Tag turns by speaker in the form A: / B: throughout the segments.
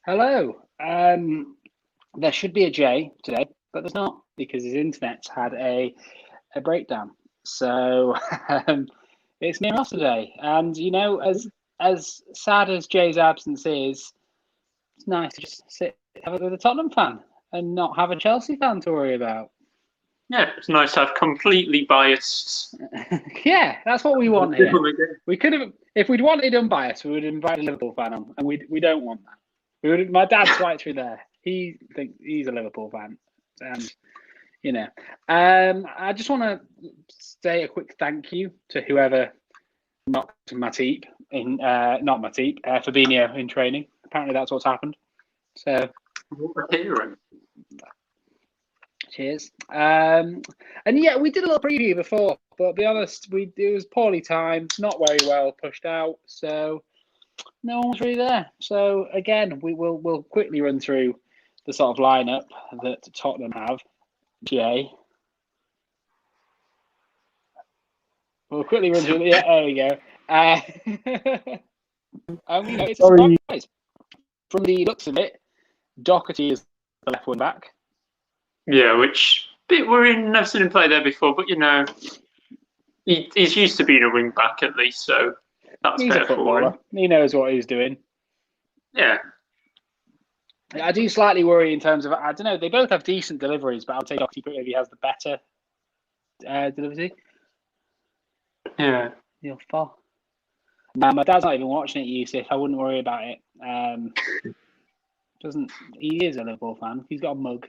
A: Hello. There should be a J today, but there's not because his internet's had a breakdown. So it's me and Ross today. And as sad as Jay's absence is, it's nice to just sit have it with a Tottenham fan and not have a Chelsea fan to worry about.
B: Yeah, it's nice to have completely biased.
A: Yeah, that's what we want here. We could have, if we'd wanted unbiased, we would invite a Liverpool fan on, and we don't want that. My dad's right through there. He thinks he's a Liverpool fan, and I just want to say a quick thank you to whoever knocked Matip in, not Matip, Fabinho in training. Apparently, that's what's happened. So, cheers. And yeah, we did a little preview before, but to be honest, it was poorly timed, not very well pushed out, so no one was really there. So again, we'll quickly run through the sort of lineup that Tottenham have. Jay, we'll quickly run through. Yeah, there we go. It's a surprise. From the looks of it, Doherty is the left wing back.
B: Yeah, which bit worrying. I've seen him play there before, but he's used to being a wing back at least, so that's
A: He's a footballer. He knows what he's doing.
B: Yeah.
A: I do slightly worry in terms of, I don't know, they both have decent deliveries, but I'll take Doherty maybe has the better delivery.
B: Yeah.
A: You're far. No, my dad's not even watching it, Yusuf. I wouldn't worry about it. He is a Liverpool fan. He's got a mug.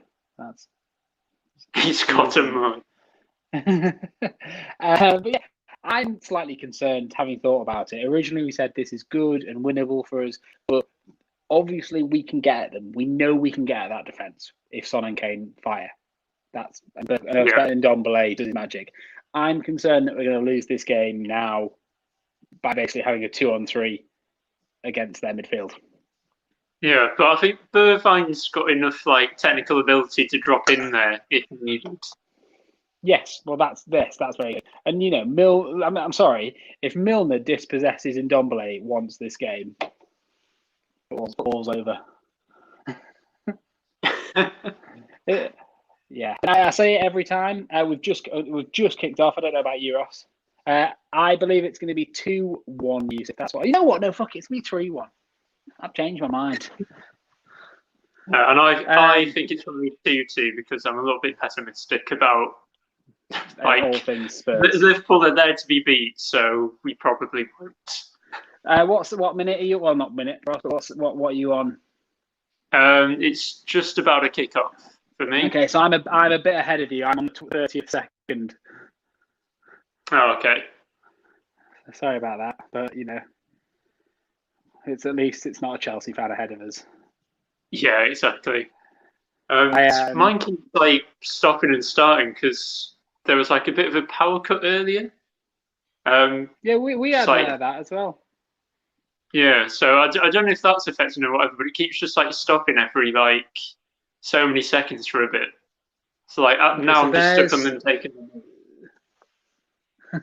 B: He's got a mug.
A: But yeah, I'm slightly concerned having thought about it. Originally, we said this is good and winnable for us, but obviously we can get at them. We know we can get at that defence if Son and Kane fire. That's better than Ndombele does his magic. I'm concerned that we're going to lose this game now by basically having a 2-on-3 against their midfield. Yeah,
B: but I think Bergwijn's got enough technical ability to drop in there if needed.
A: Yes, well, that's very good. And I'm sorry, if Milner dispossesses Ndombele once this game, ball's over. Yeah, and I say it every time. We've just kicked off. I don't know about you, Ross. I believe it's going to be 2-1. If that's what you know. What? No, fuck it. It's going to be 3-1. I've changed my mind.
B: And I think it's going to be 2-2 because I'm a little bit pessimistic about
A: all things Spurs.
B: Liverpool are there to be beat, so we probably won't.
A: What minute are you? Well, not minute. What are you on?
B: It's just about a kick-off for me.
A: Okay, so I'm a bit ahead of you. I'm on the 30th second.
B: Oh, okay.
A: Sorry about that, but it's at least it's not a Chelsea fan ahead of us.
B: Yeah, exactly. Mine keeps stopping and starting because there was a bit of a power cut earlier.
A: Yeah, we had that as well.
B: Yeah, so I don't know if that's affecting or whatever, but it keeps just stopping every so many seconds for a bit. So now I'm just stuck on them taking them.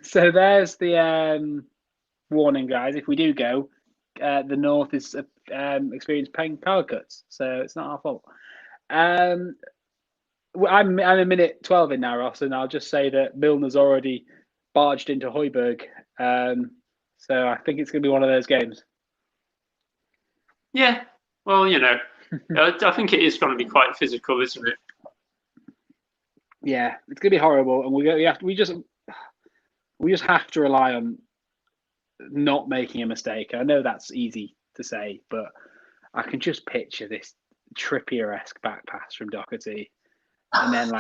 A: So there's the warning, guys. If we do go, the North is experiencing power cuts, so it's not our fault. I'm a minute 12 in now, Ross, and I'll just say that Milner's already barged into Hojbjerg, so I think it's going to be one of those games.
B: Yeah, well, I think it is going to be quite physical, isn't it?
A: Yeah, it's going to be horrible, and we just have to rely on not making a mistake. I know that's easy to say, but I can just picture this Trippier-esque back pass from Doherty, and then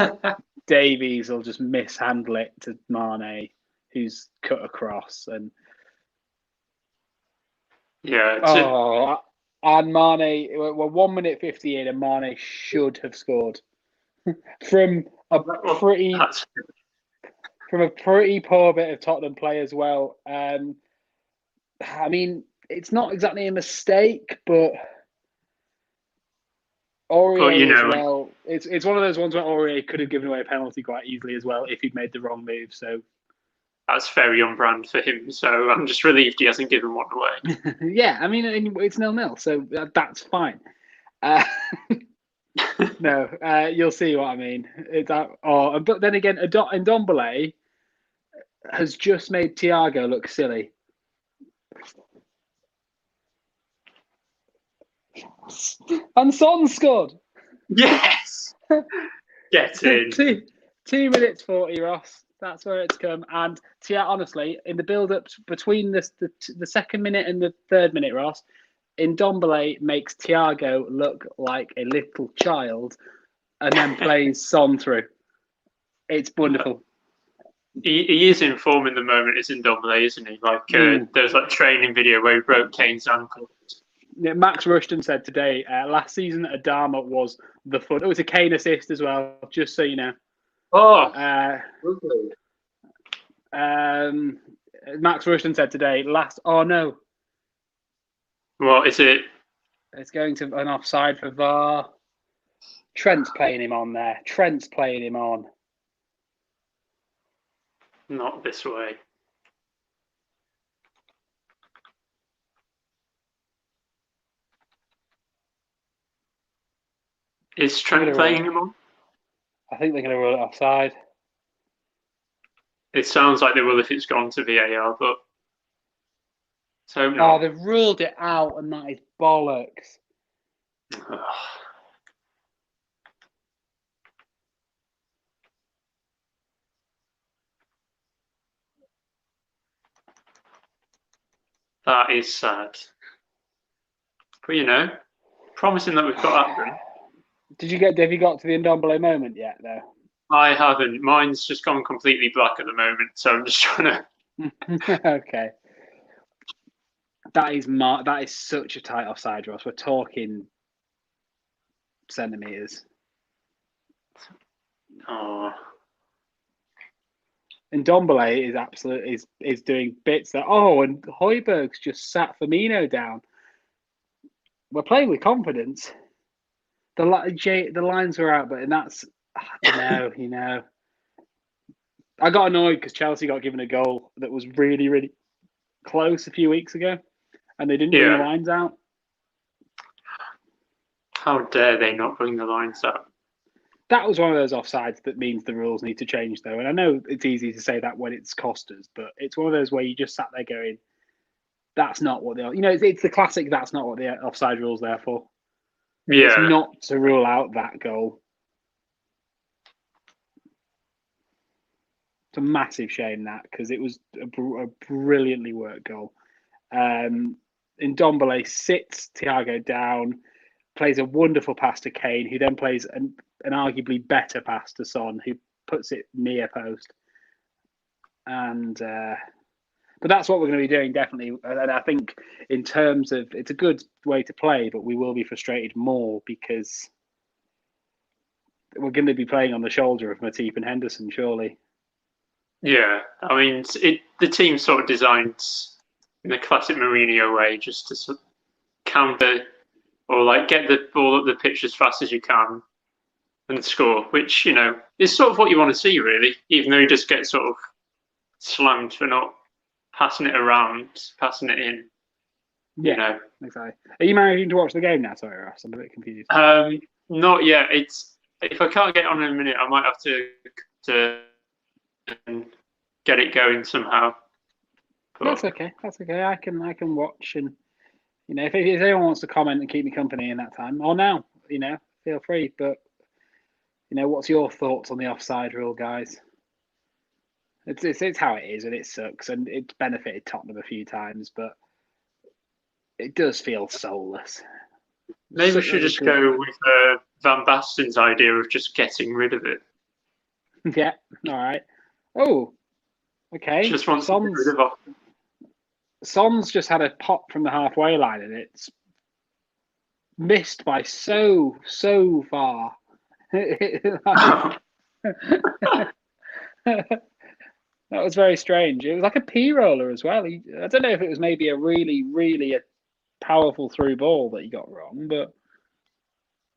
A: Davies will just mishandle it to Mane, who's cut across, and and Mane. Well, 1 minute 50 in, and Mane should have scored from a pretty poor bit of Tottenham play as well. I mean, it's not exactly a mistake, but Aurier as well. It's one of those ones where Aurier could have given away a penalty quite easily as well if he'd made the wrong move. So
B: that's very on brand for him. So I'm just relieved he hasn't given one away.
A: Yeah, I mean, it's 0-0, so that's fine. Uh, no, you'll see what I mean. But then again, Ndombele has just made Thiago look silly. And Son scored.
B: Yes! Get in.
A: 2 minutes 40, Ross. That's where it's come. And honestly, in the build-up between the second minute and the third minute, Ross, Ndombele makes Thiago look like a little child and then plays Son through. It's wonderful.
B: He is in form in the moment, isn't Ndombele, isn't he? Like there's like training video where he broke Kane's ankle.
A: Yeah, Max Rushton said today, last season Adama was the fun. It was a Kane assist as well, just so you know.
B: Oh,
A: Max Rushton said today, oh no.
B: What is it?
A: It's going to an offside for VAR. Trent's playing him on there. Trent's playing him on.
B: Not this way. Is Trent playing him on?
A: I think they're going to rule it offside.
B: It sounds like they will if it's gone to VAR, but so no.
A: Oh, they've ruled it out, and that is bollocks.
B: That is sad. But you know, promising that we've got Akron.
A: Have you got to the Ndombele moment yet, though?
B: I haven't. Mine's just gone completely black at the moment, so I'm just trying
A: to. Okay. That is such a tight offside, Ross. We're talking centimeters.
B: Oh.
A: And Ndombele is doing bits that and Hojbjerg's just sat Firmino down. We're playing with confidence. The lines were out, but that's I got annoyed because Chelsea got given a goal that was really, really close a few weeks ago, and they didn't bring the lines out.
B: How dare they not bring the lines out?
A: That was one of those offsides that means the rules need to change, though. And I know it's easy to say that when it's cost us, but it's one of those where you just sat there going, that's not what it's the classic, that's not what the offside rule's there for.
B: Yeah.
A: It's not to rule out that goal. It's a massive shame that, because it was a brilliantly worked goal. Ndombele sits Thiago down, plays a wonderful pass to Kane, who then plays an arguably better pass to Son, who puts it near post. And but that's what we're going to be doing, definitely. And I think in terms of, it's a good way to play, but we will be frustrated more because we're going to be playing on the shoulder of Matip and Henderson, surely.
B: Yeah, I mean, the team's sort of designed in a classic Mourinho way, just to sort of counter or like get the ball up the pitch as fast as you can and score, which, is sort of what you want to see, really, even though you just get sort of slammed for not passing it around, passing it in.
A: Yeah, exactly. Are you managing to watch the game now? Sorry, Ross, I'm a bit confused.
B: Not yet. If I can't get on in a minute, I might have to get it going somehow.
A: But that's okay. I can watch, and if anyone wants to comment and keep me company in that time, or now, feel free. But what's your thoughts on the offside rule, guys? It's how it is, and it sucks, and it's benefited Tottenham a few times, but it does feel soulless.
B: Maybe we should just go with Van Basten's idea of just getting rid of it.
A: Yeah. All right. Oh. Okay.
B: Just want to get rid of it.
A: Son's just had a pop from the halfway line, and it's missed by so far. That was very strange. It was like a P-roller as well. I don't know if it was maybe a really, really powerful through ball that he got wrong, but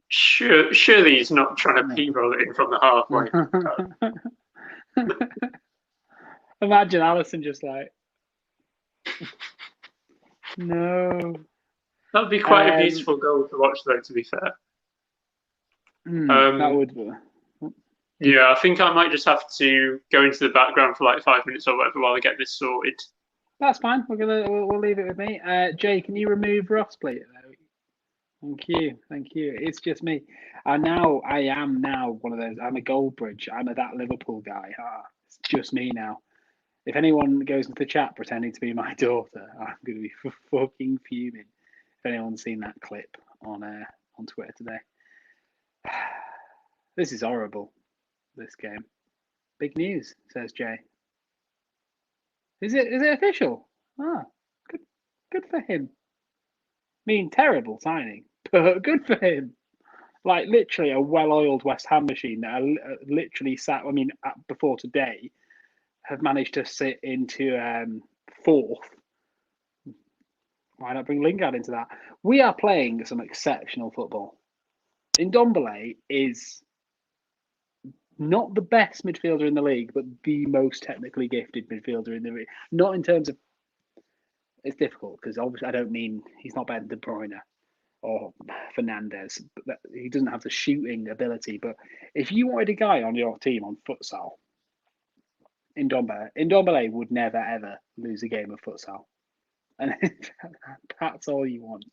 B: surely he's not trying to P-roll it in from the halfway.
A: Imagine Alisson just like, no.
B: That'd be quite a beautiful goal to watch, though. To be fair,
A: that would be.
B: Yeah, I think I might just have to go into the background for like 5 minutes or whatever while I get this sorted.
A: That's fine. We'll leave it with me. Jay, can you remove Ross, please? Thank you. It's just me. I am now one of those. I'm a Goldbridge. I'm that Liverpool guy. It's just me now. If anyone goes into the chat pretending to be my daughter, I'm going to be fucking fuming. If anyone's seen that clip on Twitter today, this is horrible. This game. Big news, says Jay. Is it official? Good for him. Terrible signing, but good for him. Like literally a well-oiled West Ham machine that literally sat. Before today, have managed to sit into fourth. Why not bring Lingard into that? We are playing some exceptional football. Ndombele is not the best midfielder in the league, but the most technically gifted midfielder in the league. Not in terms of... It's difficult, because obviously I don't mean he's not better than De Bruyne or Fernandes. But he doesn't have the shooting ability. But if you wanted a guy on your team on futsal, Ndombele would never, ever lose a game of futsal. And that's all you want.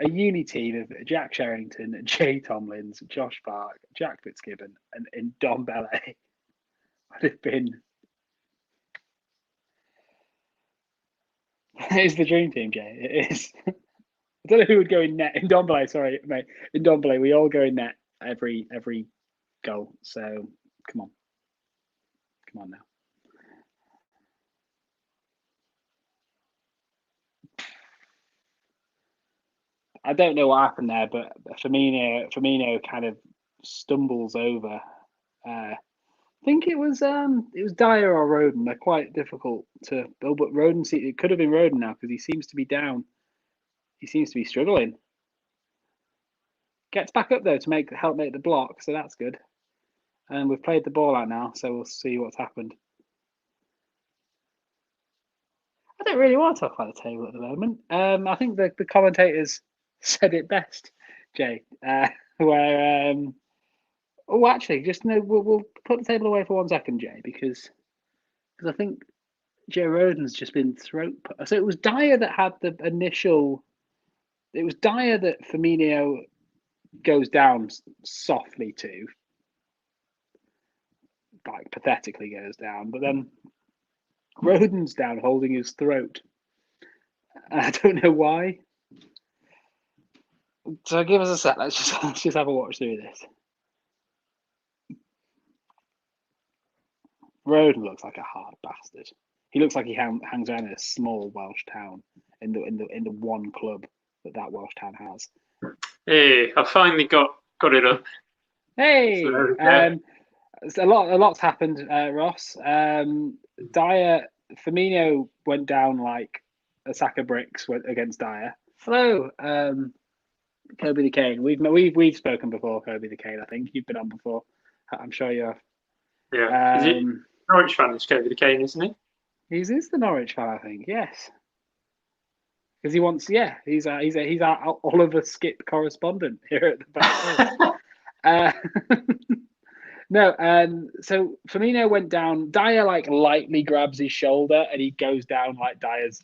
A: A uni team of Jack Sherrington, Jay Tomlins, Josh Park, Jack Fitzgibbon, and Ndombele would have been... It's the dream team, Jay. It is. I don't know who would go in net. Ndombele, sorry, mate. Ndombele, we all go in net every goal. So, come on. Come on now. I don't know what happened there, but Firmino kind of stumbles over. I think it was Dyer or Rodon. They're quite difficult to build, but Rodon, it could have been Rodon now because he seems to be down. He seems to be struggling. Gets back up though to help make the block, so that's good. And we've played the ball out now, so we'll see what's happened. I don't really want to talk about the table at the moment. I think the commentators said it best, Jay. Where actually, just no. We'll put the table away for 1 second, Jay, because I think Joe Rodon's just been throat. So it was Dyer that had the initial. It was Dyer that Firmino goes down softly to, like pathetically goes down, but then Rodon's down holding his throat. I don't know why. So give us a sec. Let's just have a watch through this. Rodon looks like a hard bastard. He looks like he hangs around in a small Welsh town in the one club that Welsh town has.
B: Hey, I finally got it up.
A: Hey, so a lot's happened, Ross. Dyer, Firmino went down like a sack of bricks against Dyer. Hello, Kobe the Kane. We've spoken before, Kobe the Kane. I think you've been on before. I'm sure you have.
B: Yeah, is it Norwich fan? Is Kobe the Kane, isn't he?
A: He's the Norwich fan, I think. Yes, because he wants. Yeah, he's our Oliver Skip correspondent here at the back. No, so Firmino went down. Dyer lightly grabs his shoulder and he goes down like Dyer's,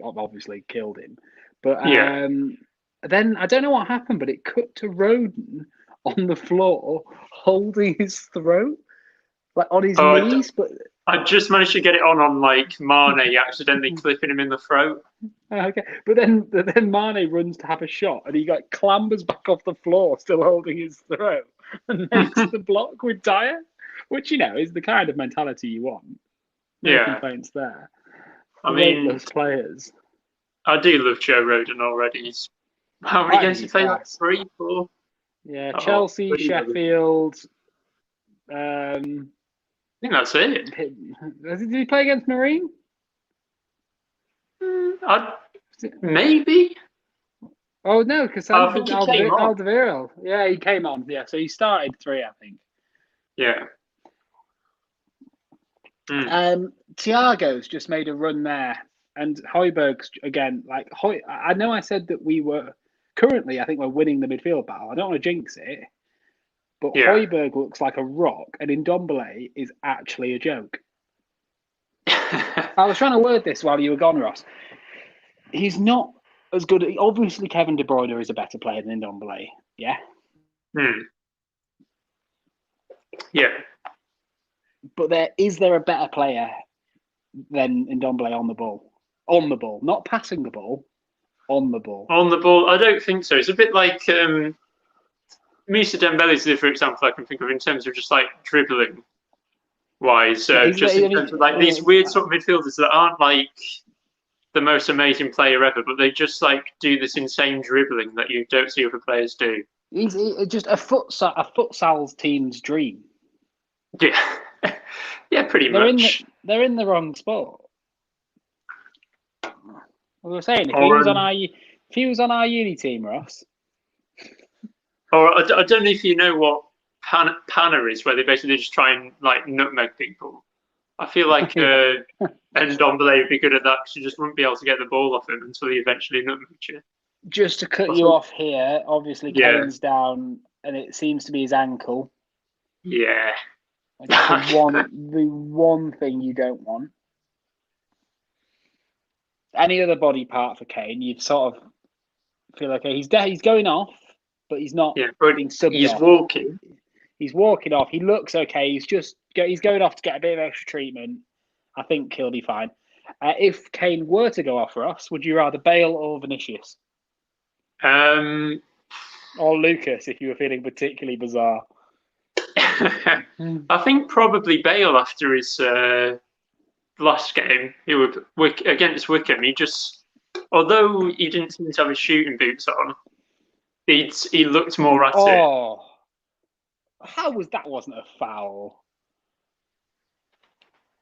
A: obviously killed him. But then I don't know what happened, but it cut to Rodon on the floor holding his throat, like on his knees. But
B: I just managed to get it on like Mane accidentally clipping him in the throat.
A: Okay, but then Mane runs to have a shot and he clambers back off the floor, still holding his throat, and makes the block with Dyer, which is the kind of mentality you want. No complaints there. I mean, those players.
B: I do love Joe Rodon already. How many games did he play? Like 3, 4?
A: Yeah, Chelsea, Sheffield.
B: I think that's it.
A: Did he play against Marine?
B: Maybe.
A: Oh no, because Alderweireld. Yeah, he came on. Yeah, so he started 3, I think.
B: Yeah.
A: Thiago's just made a run there And Hojbjerg's again, like I know I said that we were currently, I think we're winning the midfield battle. I don't want to jinx it, but
B: Yeah.
A: Hojbjerg looks like a rock, and Ndombele is actually a joke. I was trying to word this while you were gone, Ross. He's not as good. Obviously, Kevin De Bruyne is a better player than Ndombele. Yeah.
B: Yeah.
A: But is there a better player than Ndombele on the ball? On the ball, not passing the ball. On the ball.
B: On the ball, I don't think so. It's a bit like Moussa Dembele is the for example I can think of in terms of just like dribbling wise, just in terms of like these weird sort of midfielders that aren't like the most amazing player ever, but they just like do this insane dribbling that you don't see other players do.
A: He's just a futsal team's dream.
B: Yeah, yeah, pretty much.
A: They're in the wrong sport. We were saying if he was on our uni team, Ross.
B: Or I don't know if you know what panna is, where they basically just try and like nutmeg people. I feel like Ndombele would be good at that because you just wouldn't be able to get the ball off him until he eventually nutmegged you.
A: Just to cut you off here, obviously Kane's down, and it seems to be his ankle.
B: Yeah.
A: The one thing you don't want. Any other body part for Kane, you'd sort of feel like he's going off, but he's not being subbed
B: he's
A: off.
B: walking.
A: He's walking off. He looks okay. He's going off to get a bit of extra treatment. I think he'll be fine. If Kane were to go off for us, would you rather Bale or Vinicius? Or Lucas, if you were feeling particularly bizarre.
B: I think probably Bale after his last game. He would against Wickham. He just, although he didn't seem to have his shooting boots on, he looked more at it.
A: How was that? Wasn't a foul.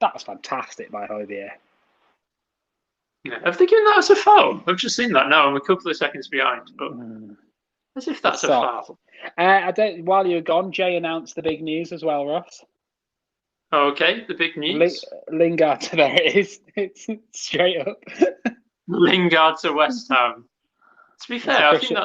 A: That was fantastic by Hojbjerg.
B: Yeah. Have they given that as a foul? I've just seen that now. I'm a couple of seconds behind, but as if that's a foul.
A: While you're gone, Jay announced the big news as well, Ross.
B: Okay, the big news.
A: Lingard, there it is. It's straight up.
B: Lingard to West Ham. To be fair, I think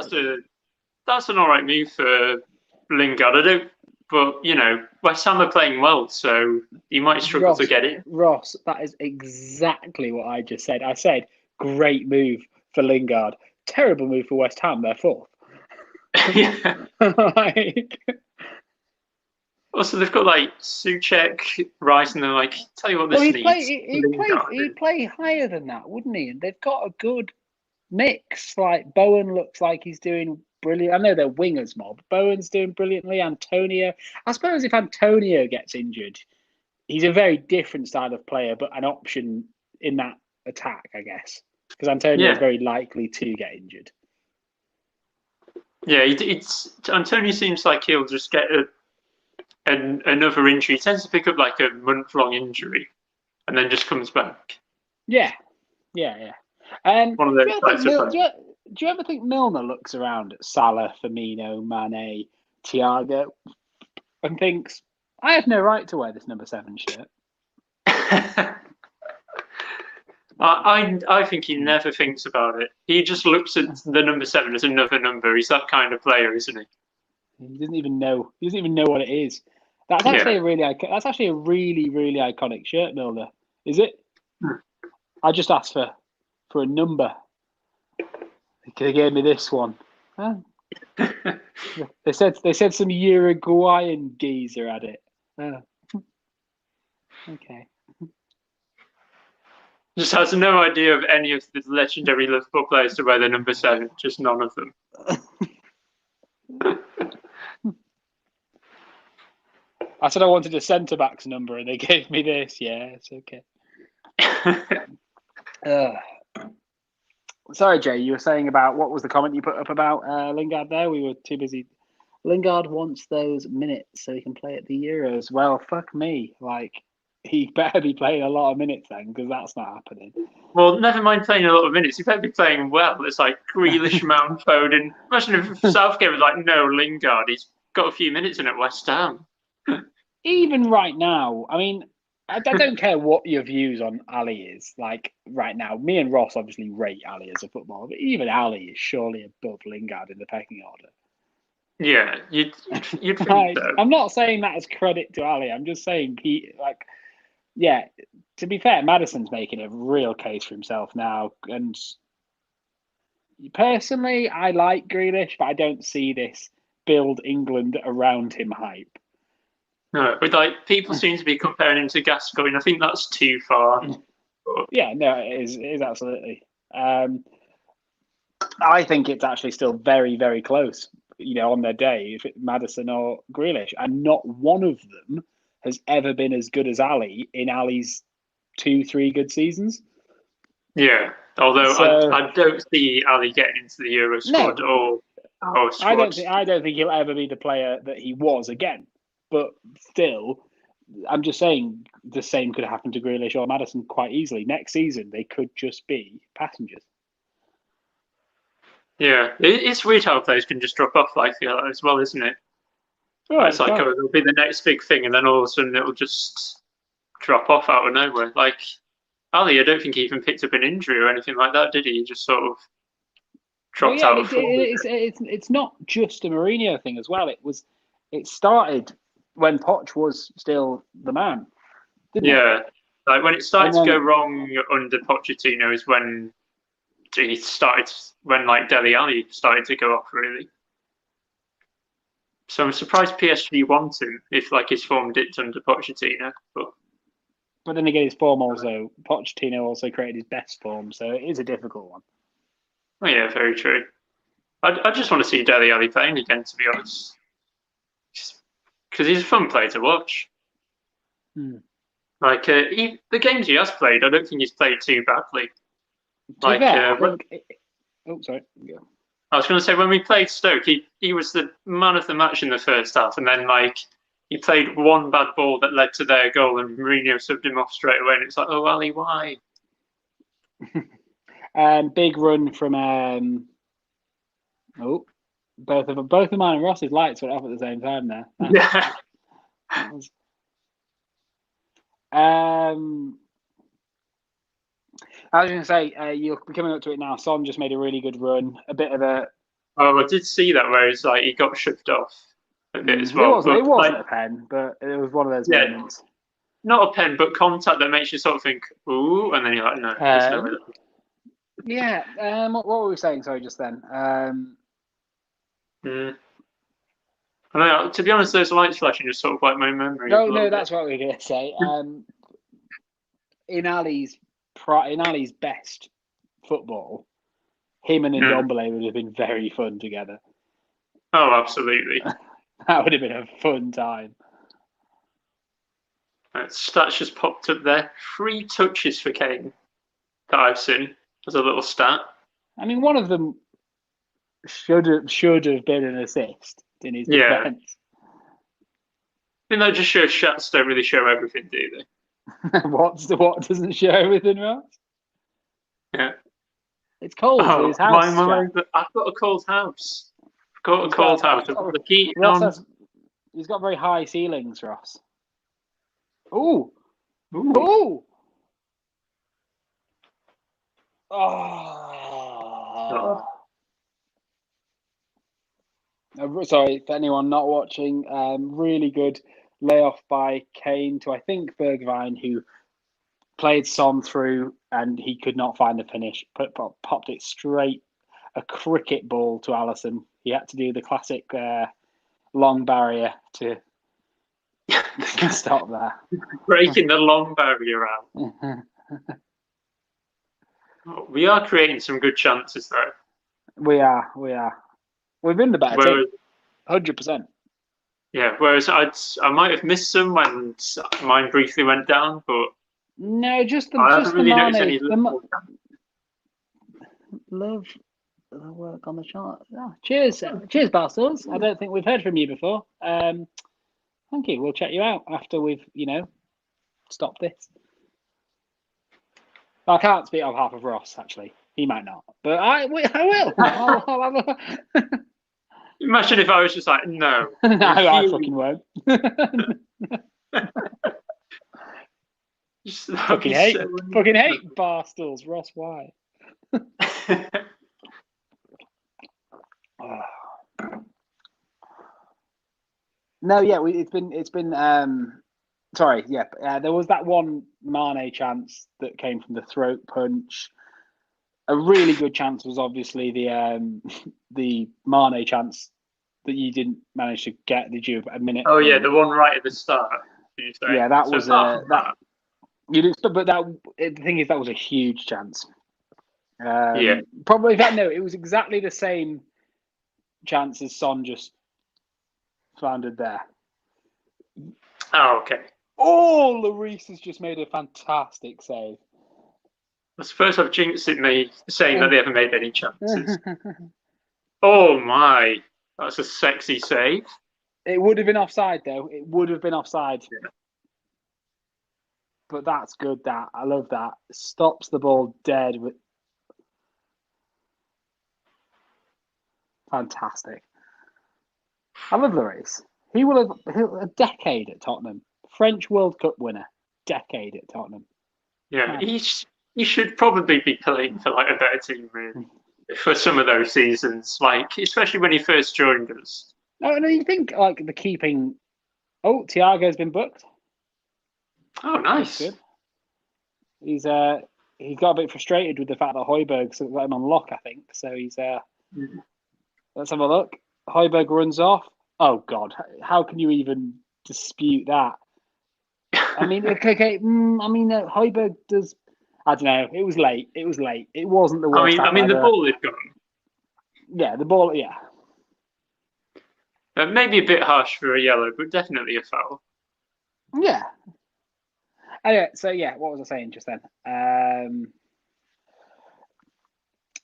B: that's an all right move for Lingard. But you know, West Ham are playing well, so you might struggle to get it.
A: Ross, that is exactly what I just said. I said, great move for Lingard. Terrible move for West Ham. They're fourth.
B: Also, they've got like Souček, Rice, and they're like, tell you what, this needs.
A: He'd play higher than that, wouldn't he? And they've got a good mix. Like Bowen looks like he's doing brilliant. I know they're wingers more, but Bowen's doing brilliantly. Antonio, I suppose if Antonio gets injured, he's a very different style of player, but an option in that attack, I guess, because Antonio is very likely to get injured.
B: Yeah, Antonio seems like he'll just get another injury. He tends to pick up like a month-long injury, and then just comes back.
A: Yeah.
B: One of those types of players.
A: Do you ever think Milner looks around at Salah, Firmino, Mane, Thiago, and thinks, I have no right to wear this number 7 shirt?
B: I think he never thinks about it. He just looks at the number 7 as another number. He's that kind of player, isn't he?
A: He doesn't even know. He doesn't even know what it is. That's actually a really iconic shirt, Milner. Is it? I just asked for a number. They gave me this one. Huh? They said some Uruguayan geezer had it. Okay.
B: Just has no idea of any of the legendary Liverpool players to wear the number 7. Just none of them.
A: I said I wanted a centre-back's number, and they gave me this. Yeah, it's okay. Sorry, Jay, you were saying about, what was the comment you put up about Lingard there? We were too busy. Lingard wants those minutes so he can play at the Euros. Well, fuck me. Like, he better be playing a lot of minutes then, because that's not happening.
B: Well, never mind playing a lot of minutes. He better be playing well. It's like Grealish, Mount, Foden. Imagine if Southgate was like, no, Lingard, he's got a few minutes in at West Ham.
A: Even right now, I mean, I don't care what your views on Ali is. Like right now, me and Ross obviously rate Ali as a footballer, but even Ali is surely above Lingard in the pecking order.
B: Yeah, you'd think
A: Like,
B: so.
A: I'm not saying that as credit to Ali. I'm just saying yeah. To be fair, Maddison's making a real case for himself now, and personally, I like Grealish, but I don't see this build England around him hype.
B: No, but like people seem to be comparing him to Gascoigne. I think that's too far.
A: Yeah, no, it is absolutely. I think it's actually still very, very close. On their day, if it's Maddison or Grealish, and not one of them has ever been as good as Ali in Ali's 2-3 good seasons.
B: Yeah, although
A: So,
B: I don't see Ali getting into the Euro squad or our squad.
A: I don't think he'll ever be the player that he was again. But still, I'm just saying the same could happen to Grealish or Maddison quite easily. Next season, they could just be passengers.
B: Yeah, it's weird how players can just drop off like that as well, isn't it?
A: Oh,
B: It's like, oh, it'll be the next big thing, and then all of a sudden it'll just drop off out of nowhere. Like Ali, I don't think he even picked up an injury or anything like that, did he? He just sort of dropped out of form.
A: It's not just a Mourinho thing as well. It started when Poch was still the man, didn't it?
B: Like when it started to go wrong under Pochettino is when like Dele Alli started to go off really. So I'm surprised PSG want him if like his form dipped under Pochettino,
A: but then again, his form also Pochettino also created his best form, so it is a difficult one.
B: Oh yeah, very true. I just want to see Dele Alli playing again, to be honest, because he's a fun player to watch. Like the games he has played, I don't think he's played too badly.
A: Like, sorry. Yeah.
B: I was going to say when we played Stoke, he was the man of the match in the first half, and then like he played one bad ball that led to their goal, and Mourinho subbed him off straight away, and it's like, oh Ali, why?
A: Big run from both of mine and Ross's lights went off at the same time there.
B: Yeah.
A: I was going to say, you're coming up to it now. Son just made a really good run. A bit of a.
B: Oh, I did see that where it's like he got shoved off a bit as well.
A: It wasn't a pen, but it was one of those moments.
B: Not a pen, but contact that makes you sort of think, ooh, and then you're like, no.
A: Yeah. What were we saying? Sorry, just then.
B: I know, to be honest, those lights flashing just sort of like my memory.
A: No, that's what we were going to say. In Ali's best football, him and Ndombele would have been very fun together.
B: Oh, absolutely.
A: That would have been a fun time.
B: Stats just popped up there. 3 touches for Kane that I've seen as a little stat.
A: I mean, one of them should have been an assist in his defence.
B: I think that just shows stats don't really show everything, do they?
A: What doesn't show everything, Ross?
B: Yeah.
A: It's cold in his house.
B: I've got a cold house. I've got a cold house. The heat
A: he's got very high ceilings, Ross. Ooh. Oh. Sorry, for anyone not watching, really good layoff by Kane to, I think, Bergwijn, who played Son through and he could not find the finish. Popped it straight, a cricket ball to Alisson. He had to do the classic long barrier to stop that.
B: Breaking the long barrier out. We are creating some good chances, though.
A: We are. We've been the better team. 100%.
B: Yeah, whereas I might have missed some when mine briefly went down, but
A: no, just the
B: I haven't really noticed any
A: love the work on the chart. Oh, cheers, Barstools. I don't think we've heard from you before. Thank you. We'll check you out after we've stopped this. I can't speak on behalf of Ross, actually. He might not, but I will. I'll have a...
B: Imagine if I was just like, no.
A: No, I fucking won't. Fucking hate Barstools, Ross White. No, yeah, it's been. Sorry, yeah, there was that one Mane chance that came from the throat punch. A really good chance was obviously the Mane chance that you didn't manage to get. Did you a minute?
B: Oh yeah, the one right at the start. Did you say?
A: Yeah, that
B: so
A: was that. You didn't, but the thing is that was a huge chance.
B: Yeah.
A: Probably that. No, it was exactly the same chance as Son just floundered there.
B: Oh, okay.
A: Oh, Lloris has just made a fantastic save.
B: I suppose I've jinxed it, me saying that they haven't made any chances. Oh my, that's a sexy save.
A: It would have been offside, though. It would have been offside.
B: Yeah.
A: But that's good, that. I love that. Stops the ball dead. Fantastic. I love Lloris. He will have a decade at Tottenham. French World Cup winner. Decade at Tottenham.
B: Yeah, he should probably be playing for like a better team, really, for some of those seasons. Like, especially when he first joined us.
A: No, you think like the keeping. Oh, Thiago's been booked.
B: Oh, nice.
A: That's good. He's got a bit frustrated with the fact that Hojbjerg's got him on lock, I think. So he's Let's have a look. Hojbjerg runs off. Oh God, how can you even dispute that? I mean, okay. Hojbjerg does. I don't know. It was late. It wasn't the worst.
B: I mean, the ball is gone.
A: Yeah, the ball. Yeah.
B: Maybe a bit harsh for a yellow, but definitely a foul.
A: Yeah. Anyway, so yeah, what was I saying just then?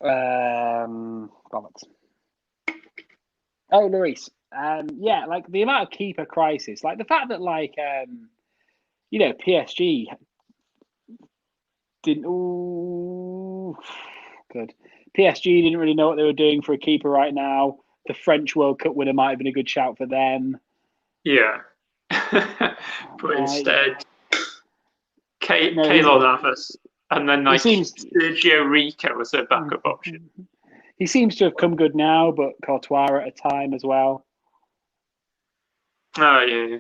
A: Bollocks. Oh, Lloris. Yeah, like the amount of keeper crisis, like the fact that PSG didn't. Ooh, good. PSG didn't really know what they were doing for a keeper right now. The French World Cup winner might have been a good shout for them.
B: Yeah. But instead, Kane Navas, and then Sergio Rico was their backup option.
A: He seems to have come good now, but Courtois at a time as well.
B: Oh,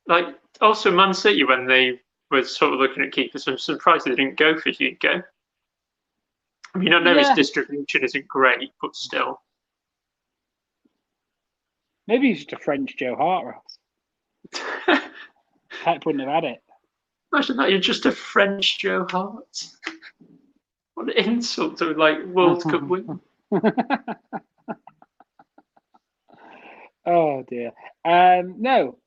B: yeah. Also Man City, when they were sort of looking at keepers, I'm surprised they didn't go for Hugo. I mean, I know his distribution isn't great, but still.
A: Maybe he's just a French Joe Hart, Ross. Pep wouldn't have had it.
B: Imagine that, you're just a French Joe Hart. What an insult to World Cup win.
A: Oh dear. No.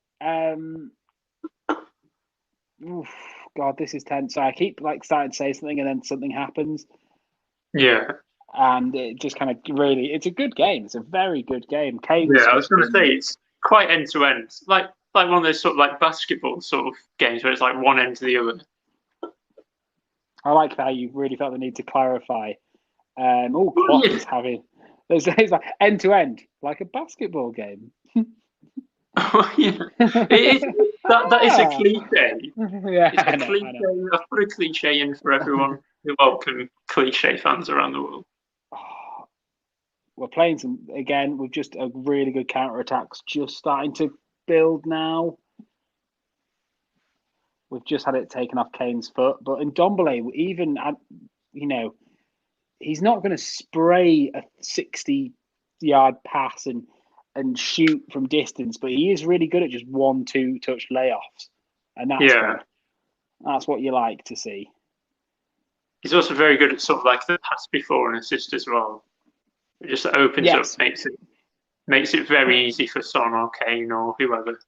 A: God, this is tense. So I keep starting to say something and then something happens.
B: Yeah.
A: And it just kind of it's a good game. It's a very good game. Kane's
B: I was going to say, it's quite end to end. Like one of those sort of basketball sort of games where it's like one end to the other.
A: I like how you really felt the need to clarify. Klopp is having. It's like end to end, like a basketball game.
B: Oh, yeah. That is a cliche.
A: Yeah,
B: it's a cliche. I've put a cliche in for everyone. You're welcome, cliche fans around the world.
A: We're playing some again with just a really good counter-attacks just starting to build now. We've just had it taken off Kane's foot, but in Ndombele, even he's not going to spray a 60-yard pass and shoot from distance, but he is really good at just 1-2 touch layoffs, and that's good. That's what you like to see.
B: He's also very good at sort of the pass before an assist as well. It just opens up, makes it very easy for Son or Kane or whoever.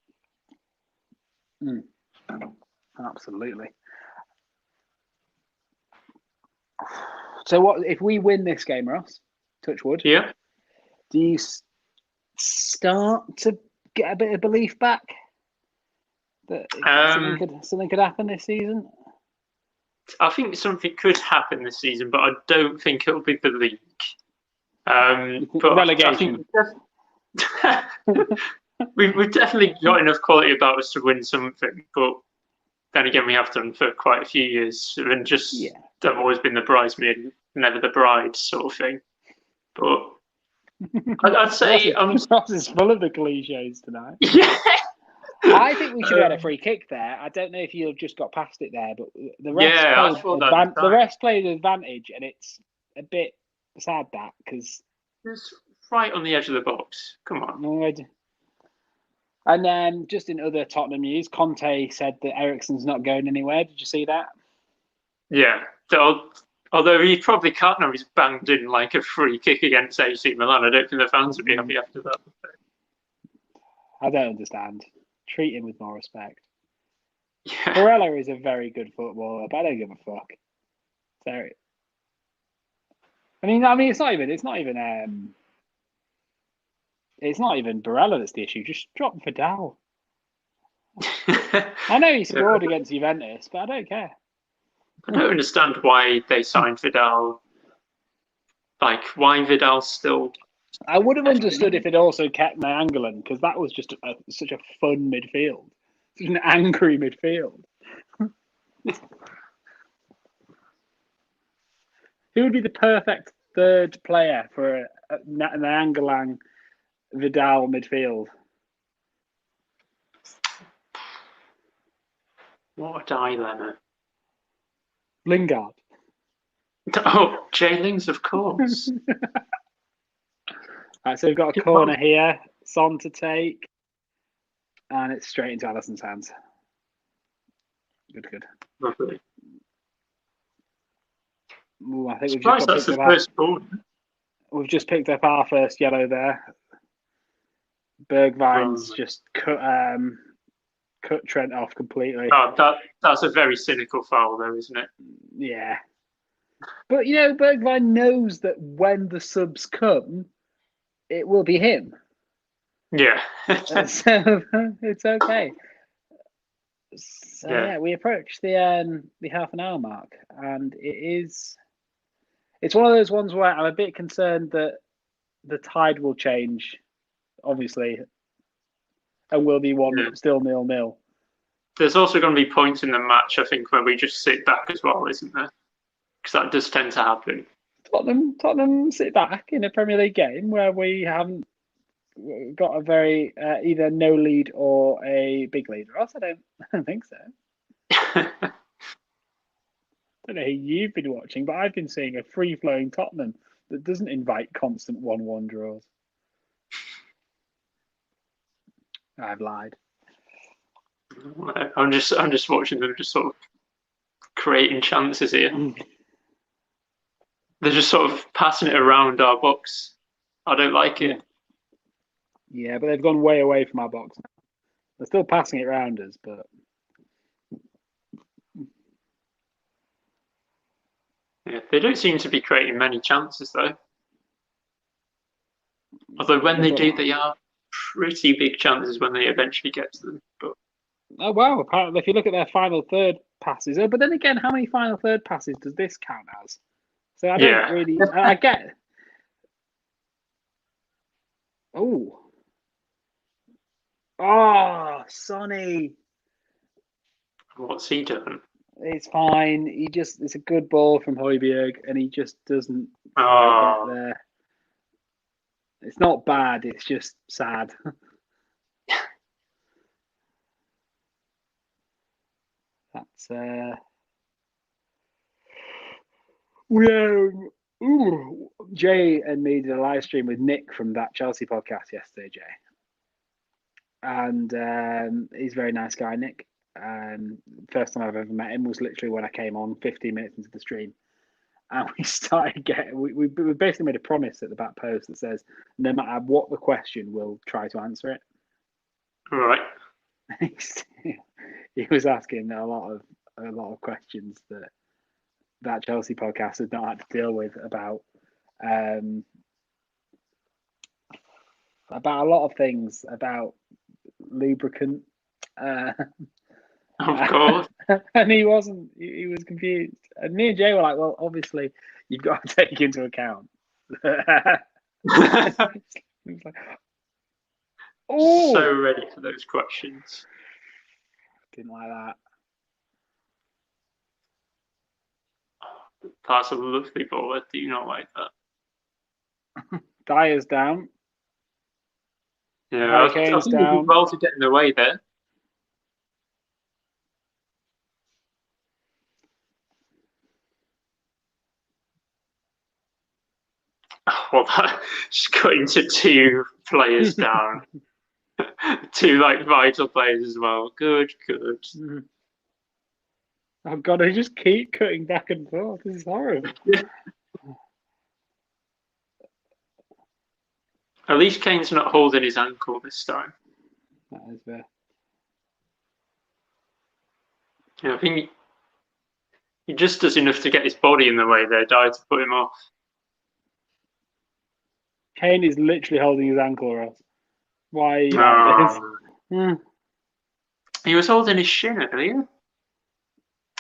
A: Absolutely. So what if we win this game, Ross? Touch wood.
B: Yeah.
A: Do you start to get a bit of belief back that something could happen this season?
B: I think something could happen this season, but I don't think it'll be the league. But
A: relegation.
B: We've definitely got enough quality about us to win something, but then again, we have done for quite a few years, and just they've always been the bridesmaid, never the bride sort of thing. But I'd say
A: Ross is full of the cliches tonight.
B: Yeah.
A: I think we should have had a free kick there. I don't know if you've just got past it there, but the rest played advantage, and it's a bit sad that because
B: it's right on the edge of the box. Come on.
A: And then, just in other Tottenham news, Conte said that Eriksen's not going anywhere. Did you see that?
B: Yeah. Although he probably can't know he's banged in like a free kick against AC Milan. I don't think the fans would be happy after that.
A: I don't understand. Treat him with more respect.
B: Yeah.
A: Barella is a very good footballer, but I don't give a fuck. Sorry. I mean, it's not even Barella that's the issue. Just drop Vidal. I know he scored against Juventus, but I don't care.
B: I don't understand why they signed Vidal. Like, why Vidal's still...
A: I would have understood if it also kept Nainggolan, because that was just such a fun midfield. Such an angry midfield. Who would be the perfect third player for a Nainggolan Vidal midfield?
B: What a dilemma.
A: Lingard.
B: Oh, Jay Lings, of course.
A: Right, so we've got a corner here. Son to take. And it's straight into Alisson's hands. Good.
B: Lovely.
A: Ooh, I think we've just picked up our first yellow there. Bergwijn's just cut Trent off completely.
B: Oh, that's a very cynical foul, though, isn't it?
A: Yeah. But, Bergwijn knows that when the subs come, it will be him.
B: Yeah.
A: So it's okay. So, we approach the half an hour mark, and it's one of those ones where I'm a bit concerned that the tide will change, obviously, and will be still 0-0.
B: There's also going to be points in the match, I think, where we just sit back as well, isn't there? Because that does tend to happen.
A: Tottenham sit back in a Premier League game where we haven't got a very either no lead or a big lead. Or else I don't think so. I don't know who you've been watching, but I've been seeing a free-flowing Tottenham that doesn't invite constant 1-1 draws. I've lied.
B: I'm just watching them just sort of creating chances here. They're just sort of passing it around our box. I don't like it.
A: Yeah, but they've gone way away from our box now. They're still passing it around us, but...
B: Yeah, they don't seem to be creating many chances, though. Although when they do, they are pretty big chances when they eventually get to them. But...
A: Oh, wow. Apparently, if you look at their final third passes... but then again, how many final third passes does this count as? So I don't really... I get... Oh, Sonny.
B: What's he done?
A: It's fine. It's a good ball from Hojbjerg, and he just doesn't get there. It's not bad. It's just sad. That's Jay and me did a live stream with Nick from that Chelsea podcast yesterday, Jay. And he's a very nice guy, Nick. First time I've ever met him was literally when I came on 15 minutes into the stream. And we started we basically made a promise at the back post that says, no matter what the question, we'll try to answer it.
B: All right.
A: He was asking a lot of questions that Chelsea podcast had not had to deal with about a lot of things, about lubricant.
B: Of course.
A: And he was confused. And me and Jay were like, well, obviously, you've got to take into account. Like,
B: so ready for those questions.
A: Didn't like that.
B: That's a lovely ball. I do not like that.
A: Dyer's down.
B: Yeah,
A: Harry
B: I
A: Kane's
B: think he did
A: down.
B: well to get in the way there. Well, that just got into two players down. Two like vital players as well. Good.
A: Oh God, I just keep cutting back and forth. This is horrible.
B: At least Kane's not holding his ankle this time.
A: That is fair.
B: Yeah, I think he just does enough to get his body in the way there, Dyer, to put him off.
A: Kane is literally holding his ankle, Ross. Why are you like this?
B: He was holding his shin earlier.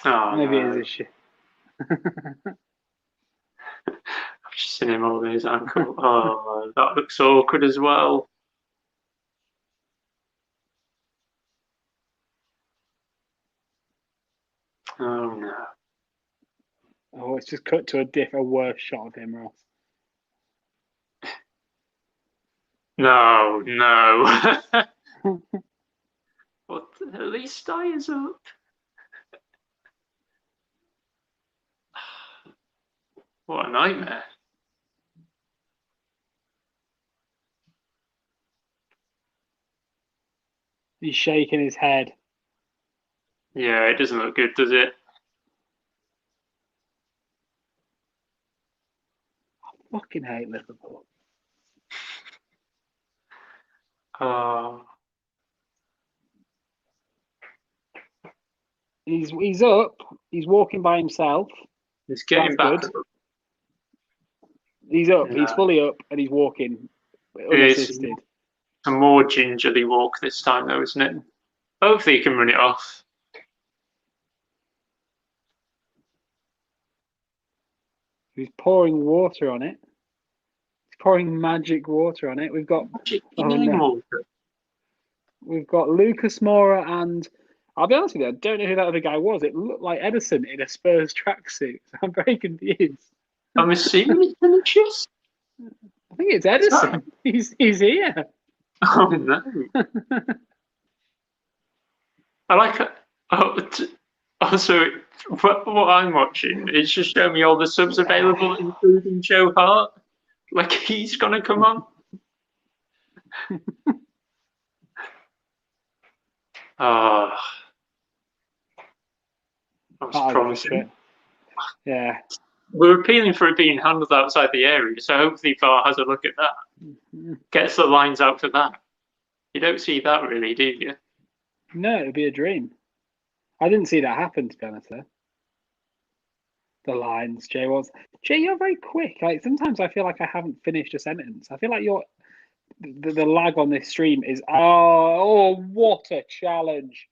B: Oh,
A: Maybe
B: no.
A: it is a shit.
B: I've just seen him holding his ankle. Oh, that looks awkward as well. Oh, no.
A: Oh, it's just cut to a worse shot of him, Ross.
B: No. But at least Dyer's up. What a nightmare.
A: He's shaking his head.
B: Yeah, it doesn't look good, does it?
A: I fucking hate Liverpool.
B: Oh.
A: He's up. He's walking by himself.
B: He's getting back.
A: Good. He's up.
B: Yeah.
A: He's fully up, and he's walking unassisted.
B: It's a more gingerly walk this time, though, isn't it? Hopefully, he can run it off.
A: He's pouring water on it. He's pouring magic water on it. We've got We've got Lucas Moura, and I'll be honest with you, I don't know who that other guy was. It looked like Edison in a Spurs tracksuit. I'm very confused.
B: I'm assuming it's Vinicius.
A: I think it's Edison. He's here.
B: Oh no! I like it. Also, what I'm watching is just showing me all the subs available, including Joe Hart. Like he's gonna come on. Oh, that was promising.
A: Yeah.
B: We're appealing for it being handled outside the area, so hopefully VAR has a look at that. Gets the lines out for that. You don't see that really, do you?
A: No, it'd be a dream. I didn't see that happen, to be honest, though. The lines, Jay was. Jay, you're very quick. Like sometimes I feel like I haven't finished a sentence. I feel like the lag on this stream is what a challenge.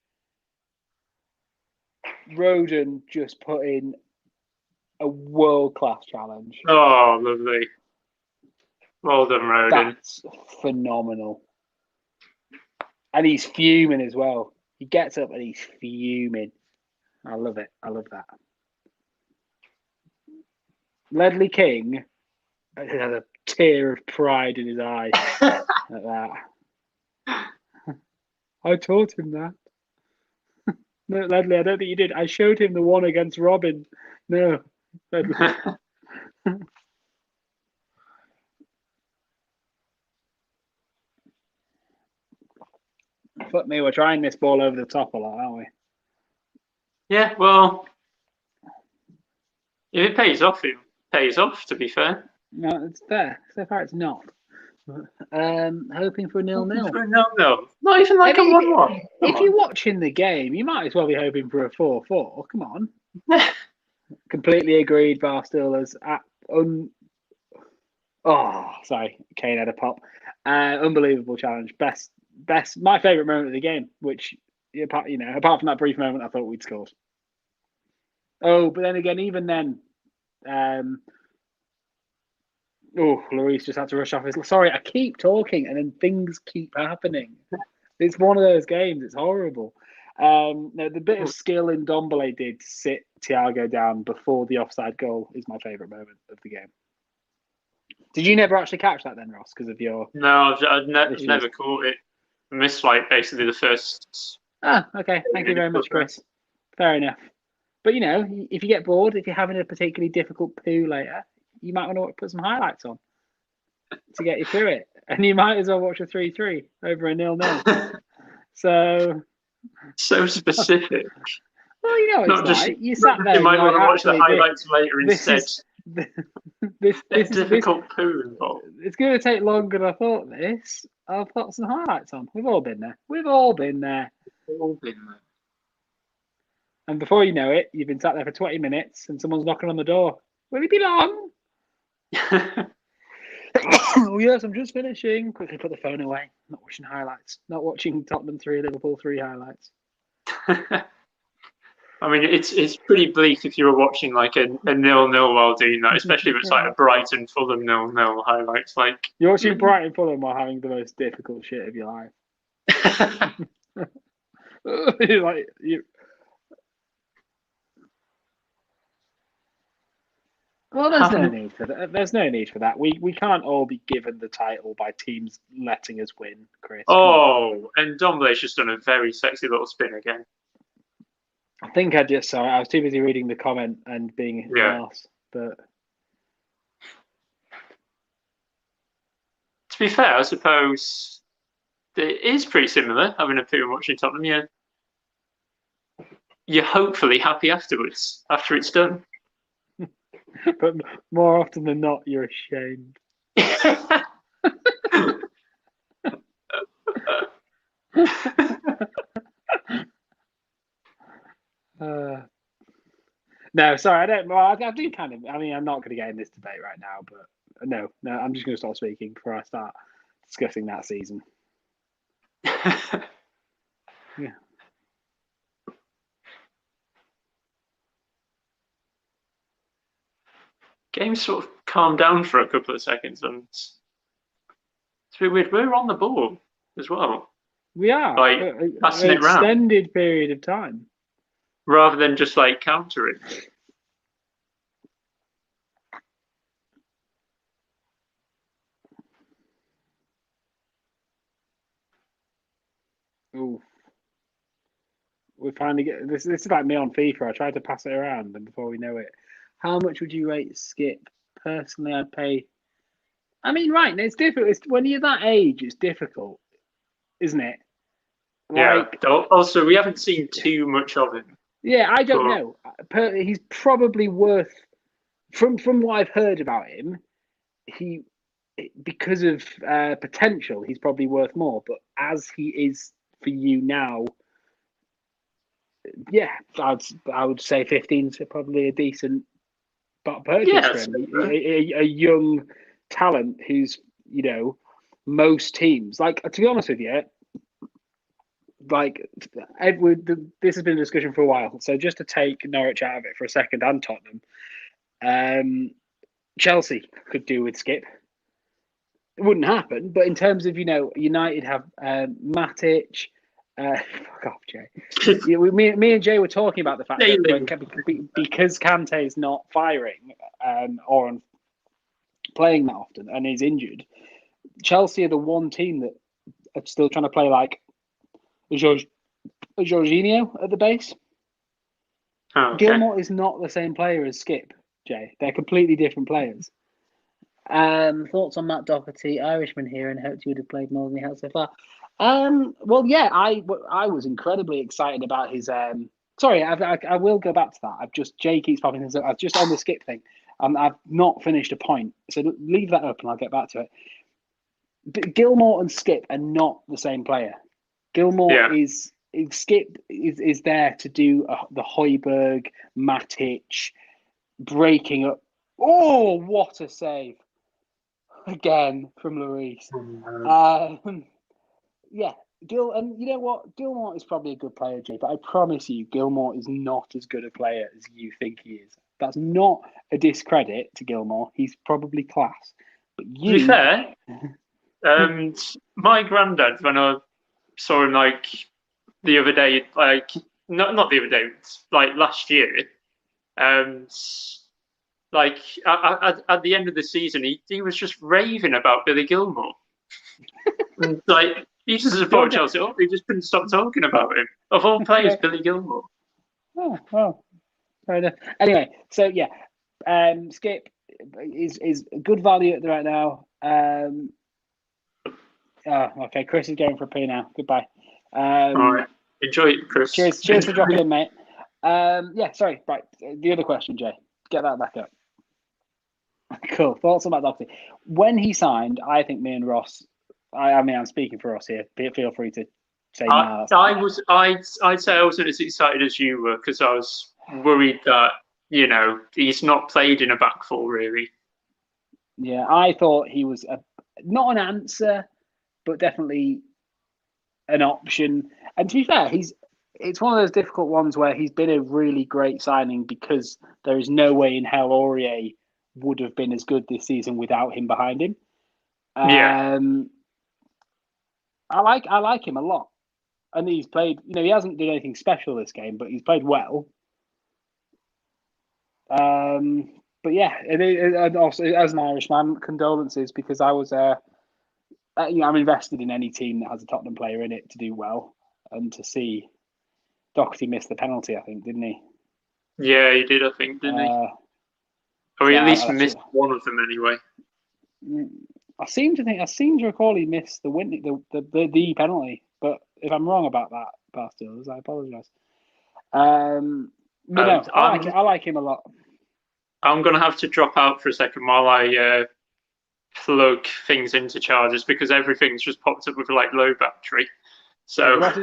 A: Rodon just put in a world-class challenge.
B: Oh, lovely. Well done, Rodon.
A: That's phenomenal. And he's fuming as well. He gets up and he's fuming. I love it. I love that. Ledley King has a tear of pride in his eye at that. I taught him that. No, Ledley, I don't think you did. I showed him the one against Robin. No, Ledley. Fuck me, we're trying this ball over the top a lot, aren't we?
B: Yeah, well, if it pays off, it pays off, to be fair.
A: No, it's fair. So far, it's not. Hoping for 0-0.
B: No. Not even like a 1-1.
A: If you're watching the game, you might as well be hoping for a 4-4. Come on. Completely agreed, Barstoolers. Sorry. Kane had a pop. Unbelievable challenge. Best. My favourite moment of the game, which, apart from that brief moment, I thought we'd scored. Oh, but then again, even then, Lloris just had to rush off his. Sorry, I keep talking and then things keep happening. It's one of those games. It's horrible. No, the bit of skill in Ndombele did to sit Thiago down before the offside goal is my favourite moment of the game. Did you never actually catch that then, Ross, because of your...
B: No, I've never caught it. I missed basically the first.
A: Ah, okay. Thank you very much, Chris. Fair enough. But if you get bored, if you're having a particularly difficult poo later, you might want to put some highlights on to get you through it, and you might as well watch a 3-3 over a 0-0. So
B: specific.
A: Well, you know what it's like. You sat there.
B: You might want to watch the highlights later instead.
A: This
B: difficult poo involved.
A: It's going to take longer than I thought. I'll put some highlights on. We've all been there. And before you know it, you've been sat there for 20 minutes and someone's knocking on the door. Will he be long? Oh, yes, I'm just finishing. Quickly put the phone away. Not watching highlights. Not watching Tottenham 3, Liverpool 3 highlights.
B: I mean, it's pretty bleak if you were watching like a 0-0 while doing that, especially if it's like a Brighton Fulham 0-0 highlights. Like
A: you're watching Brighton Fulham while having the most difficult shit of your life. Well, there's no need for that. There's no need for that. We can't all be given the title by teams letting us win, Chris.
B: Oh, and Ndombele's just done a very sexy little spin again.
A: I think I just saw it. I was too busy reading the comment and being an arse. But
B: to be fair, I suppose it is pretty similar having a poo and watching Tottenham. You're hopefully happy afterwards, after it's done.
A: But more often than not, you're ashamed. No, sorry, I don't. Well, I do kind of. I mean, I'm not going to get in this debate right now, but no, I'm just going to stop speaking before I start discussing that season. Yeah.
B: Game sort of calmed down for a couple of seconds, and it's a bit weird. We're on the ball as well.
A: We are
B: passing it round.
A: Extended period of time,
B: rather than just countering.
A: Ooh. We finally get this. This is like me on FIFA. I tried to pass it around, and before we know it, how much would you rate Skip? Personally, I'd pay. I mean, right, it's difficult. When you're that age, it's difficult, isn't it?
B: Also, we haven't seen too much of him.
A: Yeah, I don't know. He's probably worth, from what I've heard about him, because of potential, he's probably worth more. But as he is for you now, yeah, I would say 15's probably a decent purchase for him. A young talent who's, most teams, to be honest with you, this has been a discussion for a while. So just to take Norwich out of it for a second, and Tottenham, Chelsea could do with Skip. It wouldn't happen, but in terms of United have Matic. Fuck off, Jay. Me and Jay were talking about the fact that because Kante is not firing or playing that often and is injured, Chelsea are the one team that are still trying to play like Jorginho at the base.
B: Oh, okay.
A: Gilmour is not the same player as Skip, Jay. They're completely different players. Thoughts on Matt Doherty, Irishman here, and hoped you would have played more than he has so far. Well, yeah, I was incredibly excited about his. Sorry, I will go back to that. Jay keeps popping this up. I've just on the Skip thing. I've not finished a point, so leave that up and I'll get back to it. But Gilmour and Skip are not the same player. Gilmour is Skip is there to do the Hojbjerg, Matic, breaking up. Oh, what a save! Again from Lloris. Yeah, and you know what? Gilmour is probably a good player, Jay, but I promise you, Gilmour is not as good a player as you think he is. That's not a discredit to Gilmour. He's probably class. But you...
B: To be fair, my granddad, when I saw him the other day, like not the other day, like last year. Like at the end of the season, he was just raving about Billy Gilmour. And, like he just supported Chelsea. Oh, he just couldn't stop talking about him. Of all players, Billy Gilmour.
A: Oh, well, fair enough. Anyway, so yeah, Skip is good value at the right now. Okay, Chris is going for a pee now. Goodbye.
B: All right, enjoy it, Chris.
A: Cheers for dropping in, mate. Yeah, sorry. Right, the other question, Jay. Get that back up. Cool. Thoughts on Matt Doherty? When he signed, I think me and Ross. I mean, I'm speaking for Ross here. Feel free to say
B: I'd say I wasn't as excited as you were because I was worried that he's not played in a back four really.
A: Yeah, I thought he was not an answer, but definitely an option. And to be fair, it's one of those difficult ones where he's been a really great signing because there is no way in hell Aurier would have been as good this season without him behind him.
B: Yeah.
A: I like him a lot. And he's played, he hasn't done anything special this game, but he's played well. But yeah, and also as an Irishman, condolences because I was, I'm invested in any team that has a Tottenham player in it to do well, and to see Doherty miss the penalty, I think, didn't he?
B: Yeah, he did. I think, didn't he? Or he at least missed one of them anyway.
A: I seem to recall he missed the penalty, but if I'm wrong about that, bastards, I apologise. But no, I like him a lot.
B: I'm going to have to drop out for a second while I plug things into chargers because everything's just popped up with like low battery. So
A: Ross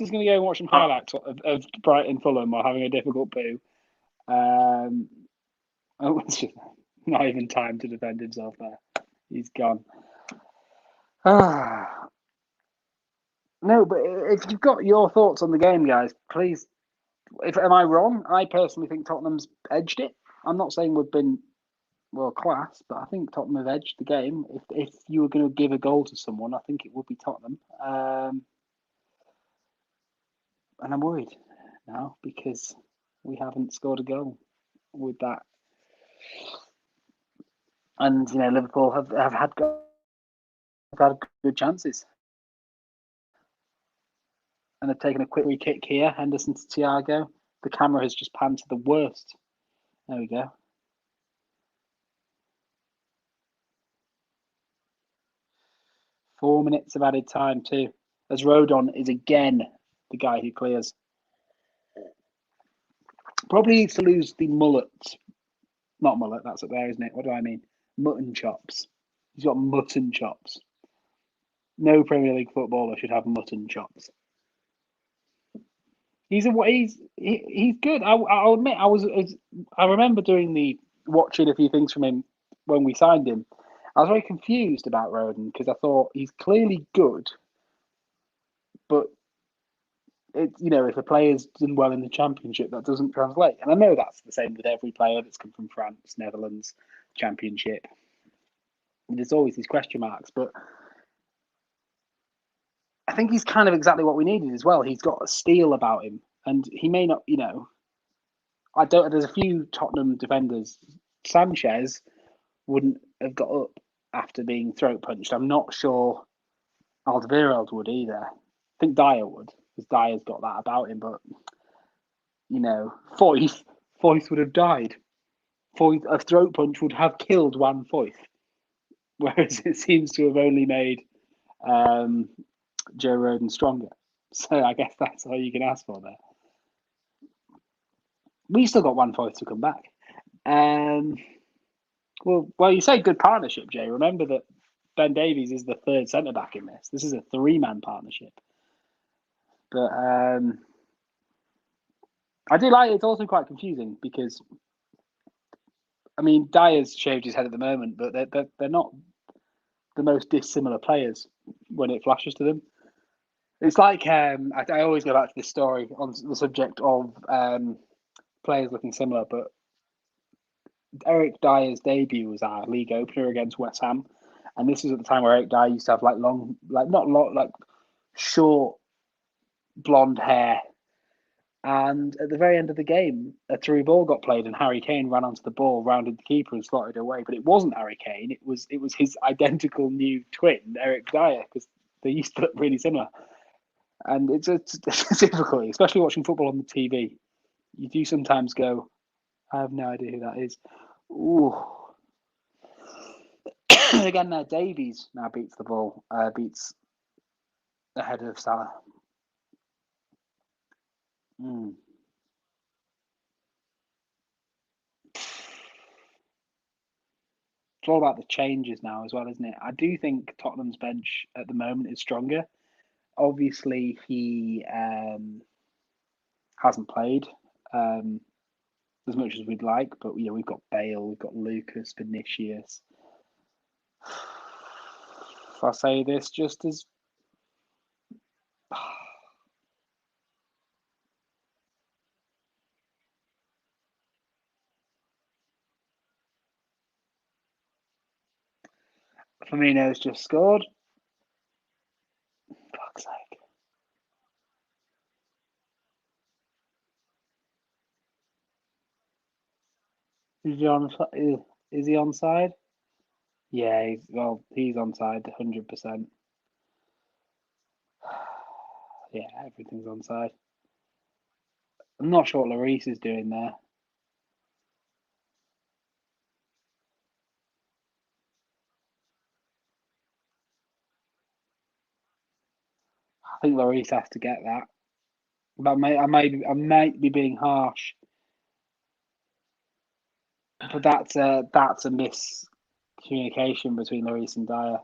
A: is going to go and watch some highlights of Brighton Fulham while having a difficult poo. It's just not even time to defend himself there. He's gone. No, but if you've got your thoughts on the game, guys, please. Am I wrong? I personally think Tottenham's edged it. I'm not saying we've been world class, but I think Tottenham have edged the game. If you were going to give a goal to someone, I think it would be Tottenham. And I'm worried now because we haven't scored a goal with that. And Liverpool have had good chances. And they've taken a quick free kick here. Henderson to Thiago. The camera has just panned to the worst. There we go. Four minutes of added time too. As Rodon is again the guy who clears. Probably needs to lose the mullet. Not mullet, that's up there, isn't it? What do I mean? Mutton chops. He's got mutton chops. No Premier League footballer should have mutton chops. He's good. I'll admit I remember watching a few things from him when we signed him. I was very confused about Rodon because I thought he's clearly good, but if a player's done well in the Championship, that doesn't translate. And I know that's the same with every player that's come from France, Netherlands, Championship. There's always these question marks, but I think he's kind of exactly what we needed as well. He's got a steel about him, and he may not, there's a few Tottenham defenders. Sanchez wouldn't have got up after being throat punched. I'm not sure Alderweireld would either. I think Dyer would, because Dyer's got that about him, but, Foyth would have died. A throat punch would have killed Juan Foyth, whereas it seems to have only made Joe Rodon stronger. So I guess that's all you can ask for there. We still got Juan Foyth to come back. Well, you say good partnership, Jay. Remember that Ben Davies is the third centre-back in this. This is a three-man partnership. But I do like it. It's also quite confusing because, Dyer's shaved his head at the moment, but they're not the most dissimilar players when it flashes to them. It's like I always go back to this story on the subject of players looking similar, but Eric Dyer's debut was our league opener against West Ham, and this was at the time where Eric Dyer used to have short blonde hair. And at the very end of the game, a through ball got played, and Harry Kane ran onto the ball, rounded the keeper, and slotted it away. But it wasn't Harry Kane; it was his identical new twin, Eric Dyer, because they used to look really similar. And it's difficult, especially watching football on the TV. You do sometimes go, "I have no idea who that is." Ooh. Again, Davies now beats the ball, beats the head of Salah. Mm. It's all about the changes now as well, isn't it? I do think Tottenham's bench at the moment is stronger. Obviously, he hasn't played as much as we'd like, but we've got Bale, we've got Lucas, Vinicius. If I say this, just as Firmino's just scored. Fuck's sake. Is he onside? Yeah, he's onside 100%. Yeah, everything's onside. I'm not sure what Lloris is doing there. I think Lloris has to get that. But I might be being harsh. But that's a miscommunication between Lloris and Dyer.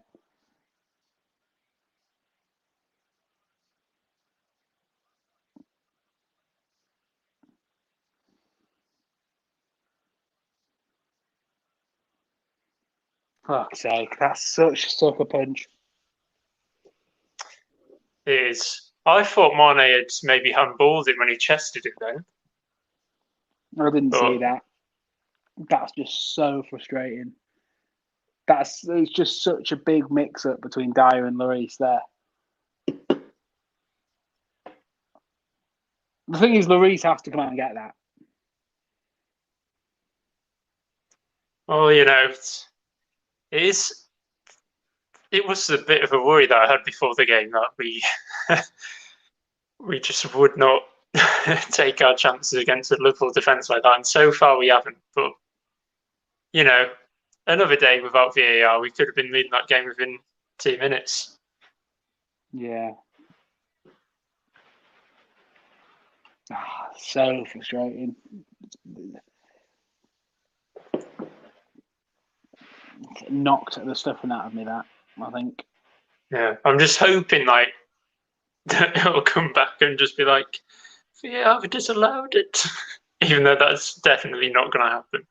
A: Fuck's sake, that's such a sucker punch.
B: It is. I thought Mane had maybe handballed it when he chested it then.
A: I didn't see that. That's just so frustrating. It's just such a big mix-up between Dyer and Lloris there. The thing is, Lloris has to come out and get that.
B: Well, it was a bit of a worry that I had before the game that we just would not take our chances against a Liverpool defence like that. And so far we haven't. But, another day without VAR, we could have been leading that game within 2 minutes.
A: Yeah. So frustrating. It knocked the stuffing out of me, that, I think.
B: Yeah, I'm just hoping, that it'll come back and just be like, yeah, I've disallowed it. Even though that's definitely not going to happen.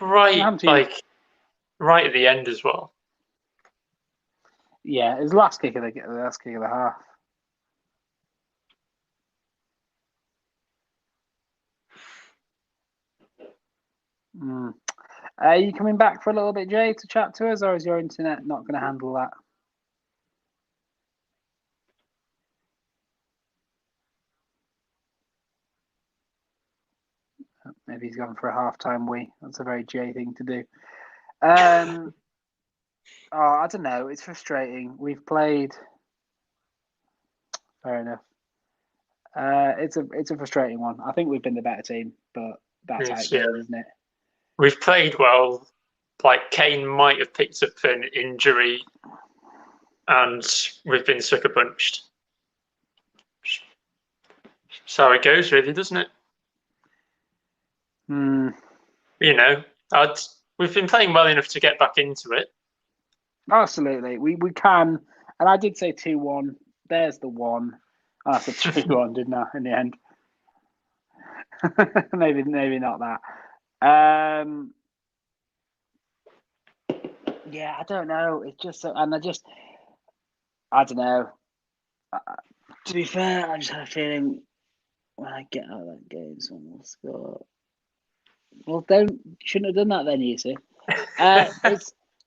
B: Right at the end as well.
A: Yeah, it was the last kick of the half. Are you coming back for a little bit, Jay, to chat to us, or is your internet not going to handle that? Maybe he's gone for a half-time wee. That's a very Jay thing to do. I don't know. It's frustrating. We've played. Fair enough. It's a frustrating one. I think we've been the better team, but that's how it goes, isn't it?
B: We've played well. Like, Kane might have picked up an injury, and we've been sucker punched. So how it goes, really, doesn't it? We've been playing well enough to get back into it.
A: Absolutely, we can. And I did say 2-1. There's the one. I said 3-1, didn't I? In the end, maybe not that. Yeah, I don't know. It's just, and I don't know. To be fair, I just had a feeling when I get out of that game, someone will score. Well, shouldn't have done that then, you see.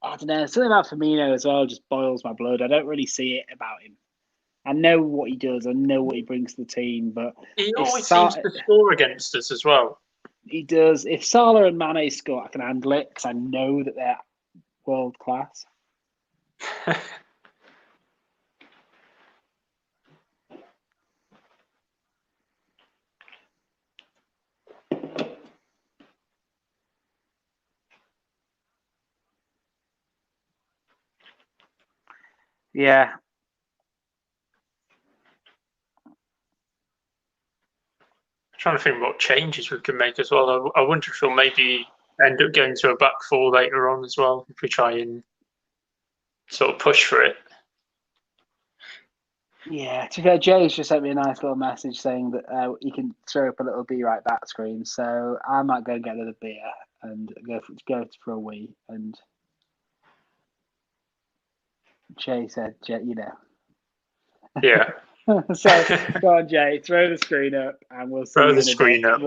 A: I don't know. Something about Firmino as well just boils my blood. I don't really see it about him. I know what he does. I know what he brings to the team. But
B: He
A: if
B: always seems to score against us as well.
A: he does, if Salah and Mane score, I can handle it because I know that they're world class. Yeah,
B: Trying to think what changes we can make as well. I wonder if we'll maybe end up going to a back four later on as well if we try and sort of push for it.
A: yeah. To be fair, Jay's just sent me a nice little message saying that he can throw up a little "be right back" screen. So I might go and get another beer and go for a wee. And Jay said,
B: Yeah.
A: So go on, Jay, throw the screen up, and we'll see
B: Throw
A: you
B: the
A: in a bit.
B: screen up.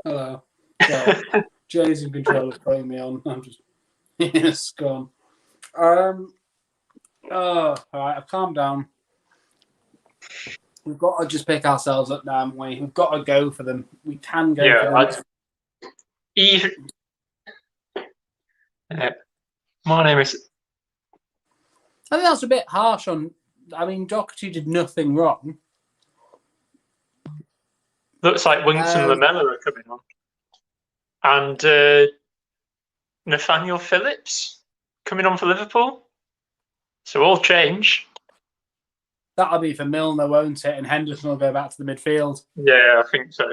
C: Hello. Sorry. Jay's in control of putting me on. I'm just it's gone. All right, I've calmed down. We've got to just pick ourselves up now, haven't we? We've got to go for them. We can go for them.
B: My name is.
C: I think that's a bit harsh on. I mean, Doherty did nothing wrong.
B: Looks like Winks and Lamella are coming on. And Nathaniel Phillips coming on for Liverpool. So all change.
C: That'll be for Milner, won't it? And Henderson will go back to the midfield.
B: Yeah, I think so.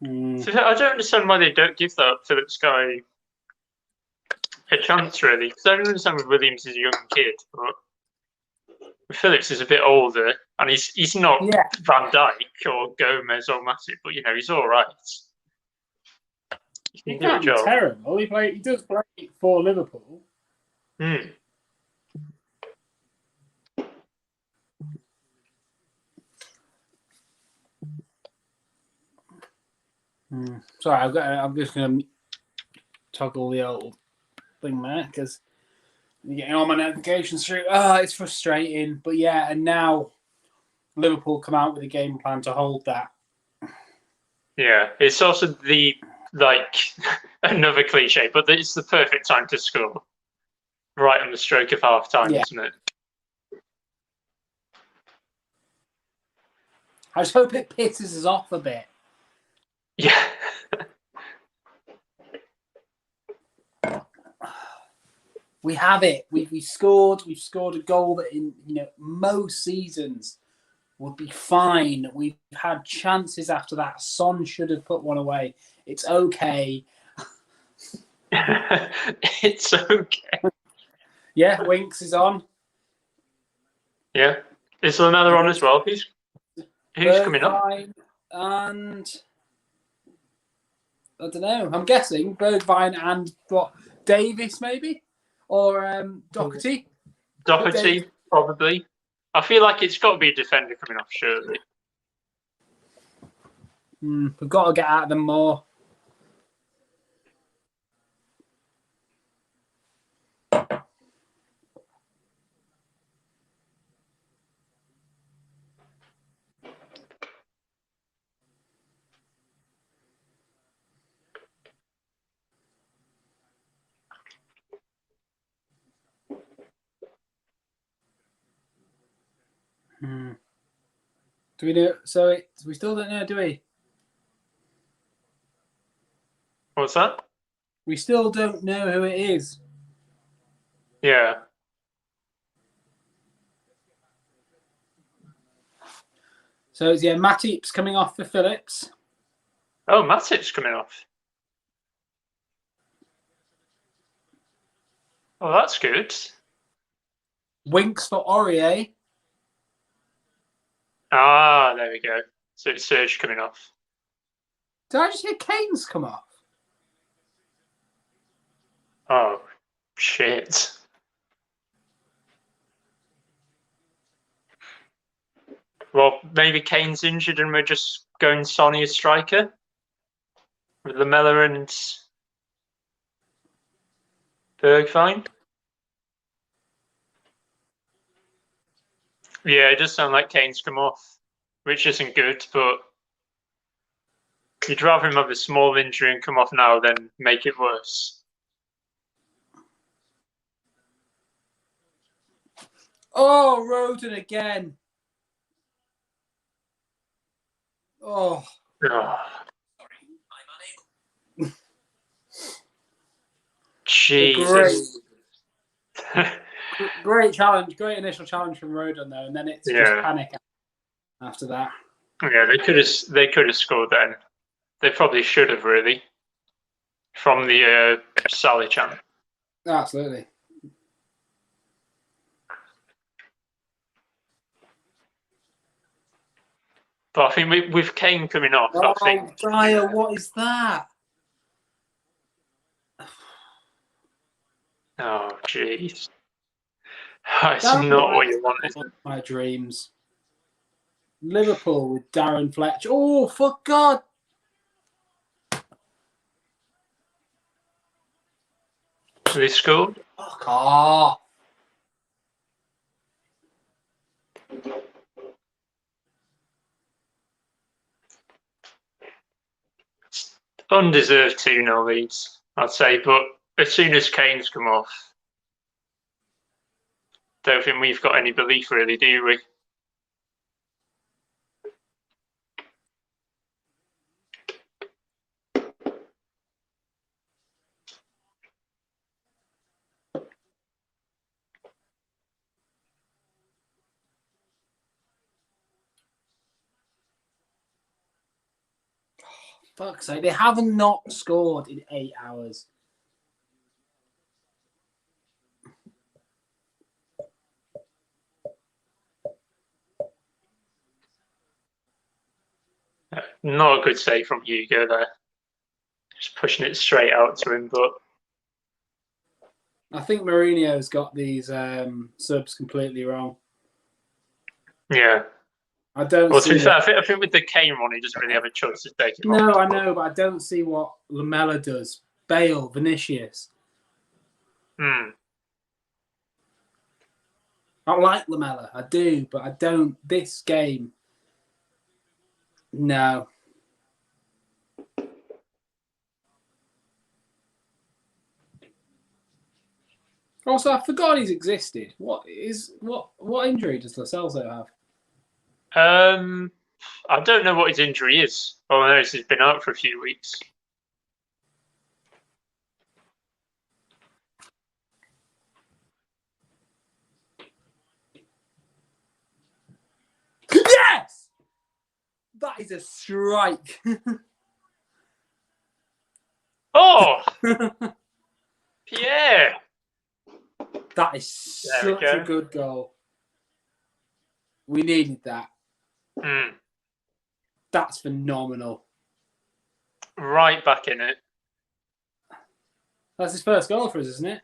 B: So I don't understand why they don't give that Phillips guy a chance, really. Because I don't understand with Williams is a young kid, but Phillips is a bit older, and he's not Van Dijk or Gomez or Matip, but he's all right.
C: He can't be terrible. He does play for Liverpool. Sorry, I'm just going to toggle the old thing there because you're getting all my notifications through. It's frustrating. But yeah, and now Liverpool come out with a game plan to hold that.
B: Yeah, it's also another cliche, but it's the perfect time to score. Right on the stroke of half time, isn't it?
C: I just hope it pisses us off a bit.
B: Yeah.
C: We have it. We've scored. We've scored a goal that in most seasons would be fine. We've had chances after that. Son should have put one away. It's okay.
B: It's okay.
C: Yeah, Winks is on.
B: Yeah. Is there another on as well? Who's coming on?
C: And I don't know. I'm guessing Bergwijn and Davis maybe? Or Doherty?
B: Doherty, probably. I feel like it's got to be a defender coming off, surely.
C: We've got to get at them more. Do we know? So we still don't know, do we?
B: What's that?
C: We still don't know who it is.
B: Yeah.
C: So Matip's coming off for Phillips.
B: Oh, Matip's coming off. Oh, that's good.
C: Winks for Aurier.
B: Ah, there we go. So it's Serge coming off.
C: Did I just hear Kane's come off?
B: Oh, shit. Well, maybe Kane's injured and we're just going Sonny as striker with Lamella and Bergwijn. Yeah, it does sound like Kane's come off, which isn't good, but you'd rather him have a small injury and come off now than make it worse.
C: Oh, Rodon again. Oh.
B: Jesus.
C: Great challenge, great initial challenge from Rodon though, and then it's just panic after that.
B: Yeah, they could have scored then. They probably should have really. From the Salah channel.
C: Absolutely.
B: But I think with Kane coming off, I think.
C: Dyer, what is that?
B: Oh, jeez. That's not what you wanted.
C: My dreams. Liverpool with Darren Fletcher. Oh, for God.
B: They scored.
C: Fuck off.
B: Undeserved 2-0 leads, I'd say. But as soon as Kane's come off, don't think we've got any belief, really, do we?
C: Fuck's sake. They haven't not scored in 8 hours.
B: Not a good save from Hugo there. Just pushing it straight out to him, but
C: I think Mourinho's got these subs completely wrong.
B: yeah.
C: I don't
B: Well,
C: see
B: to be fair, I think with the Kane one, he doesn't really have a choice to take him
C: No,
B: off.
C: I know, but I don't see what Lamella does. Bale, Vinicius.
B: Hmm.
C: I like Lamella, I do, but I don't. This game, no. Also, I forgot he's existed. What injury does Lo Celso have?
B: I don't know what his injury is. All I know is he's been out for a few weeks.
C: Yes! That is a strike.
B: Oh! Yeah!
C: That is such a good goal. We needed that.
B: Mm.
C: That's phenomenal.
B: Right back in it.
C: That's his first goal for us, isn't it?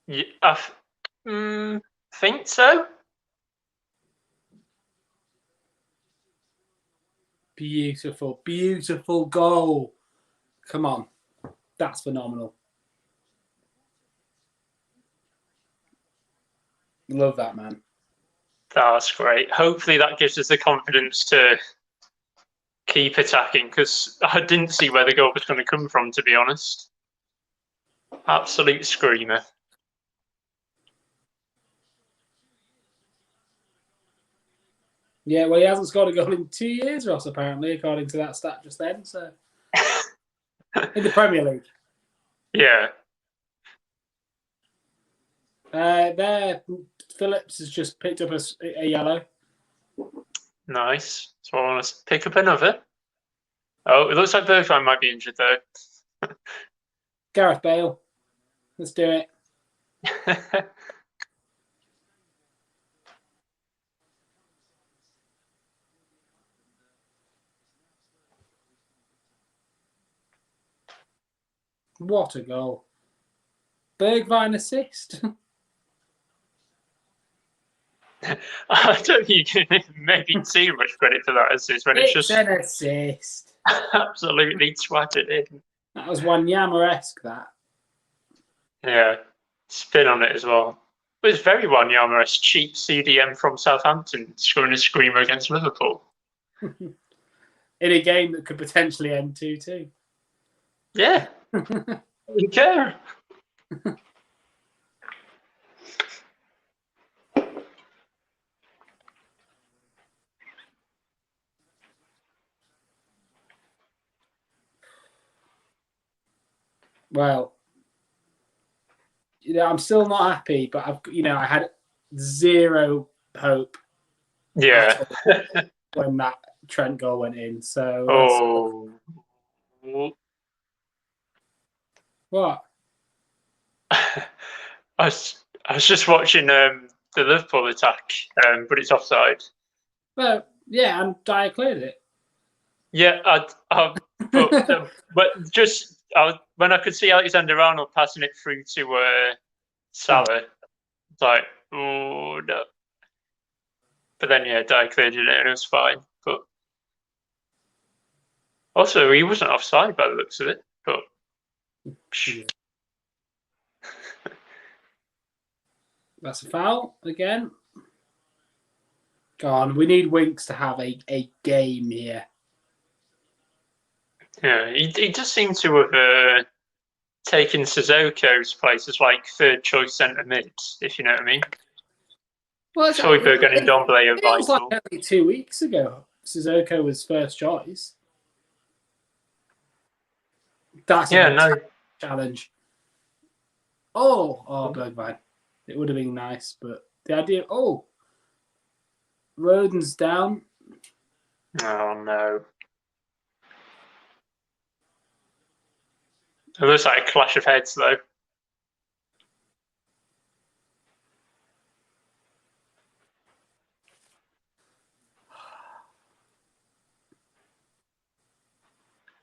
B: Yeah, I think so.
C: Beautiful, beautiful goal. Come on. That's phenomenal. Love that, man.
B: That's great. Hopefully that gives us the confidence to keep attacking, because I didn't see where the goal was going to come from, to be honest. Absolute screamer.
C: Yeah, well, he hasn't scored a goal in 2 years, Ross, apparently, according to that stat just then. So, in the Premier League.
B: Yeah.
C: There, Phillips has just picked up a yellow.
B: Nice. So I want to pick up another. Oh, it looks like Bergwijn might be injured, though.
C: Gareth Bale. Let's do it. What a goal. Bergwijn assist.
B: I don't think you can maybe too much credit for that assist when it's just
C: an assist.
B: absolutely twatted in.
C: That was Wanyama-esque, that.
B: Yeah. Spin on it as well. It was very Wanyama-esque. Cheap CDM from Southampton scoring a screamer against Liverpool.
C: In a game that could potentially end 2-2.
B: Yeah. You care.
C: Well, I'm still not happy, but I had zero hope.
B: Yeah.
C: When that Trent goal went in. So. What?
B: I was just watching the Liverpool attack, but it's offside.
C: Well, yeah, and Dyer cleared it.
B: Yeah, but just when I could see Alexander Arnold passing it through to Salah, it's like, oh no. But then, yeah, Dye cleared it and it was fine. But also, he wasn't offside by the looks of it. But
C: that's a foul again. Go on. We need Winks to have a game here.
B: yeah, he does seem to have taken Sissoko's place as like third choice centre mid, if you know what I mean.
C: Well,
B: Hojbjerg and Ndombele are
C: it was like
B: vital.
C: only 2 weeks ago. Sissoko was first choice. That's a challenge. Oh, Bergwijn. It would have been nice, but the idea. Oh, Rodon's down.
B: Oh no! It looks like a clash of heads, though.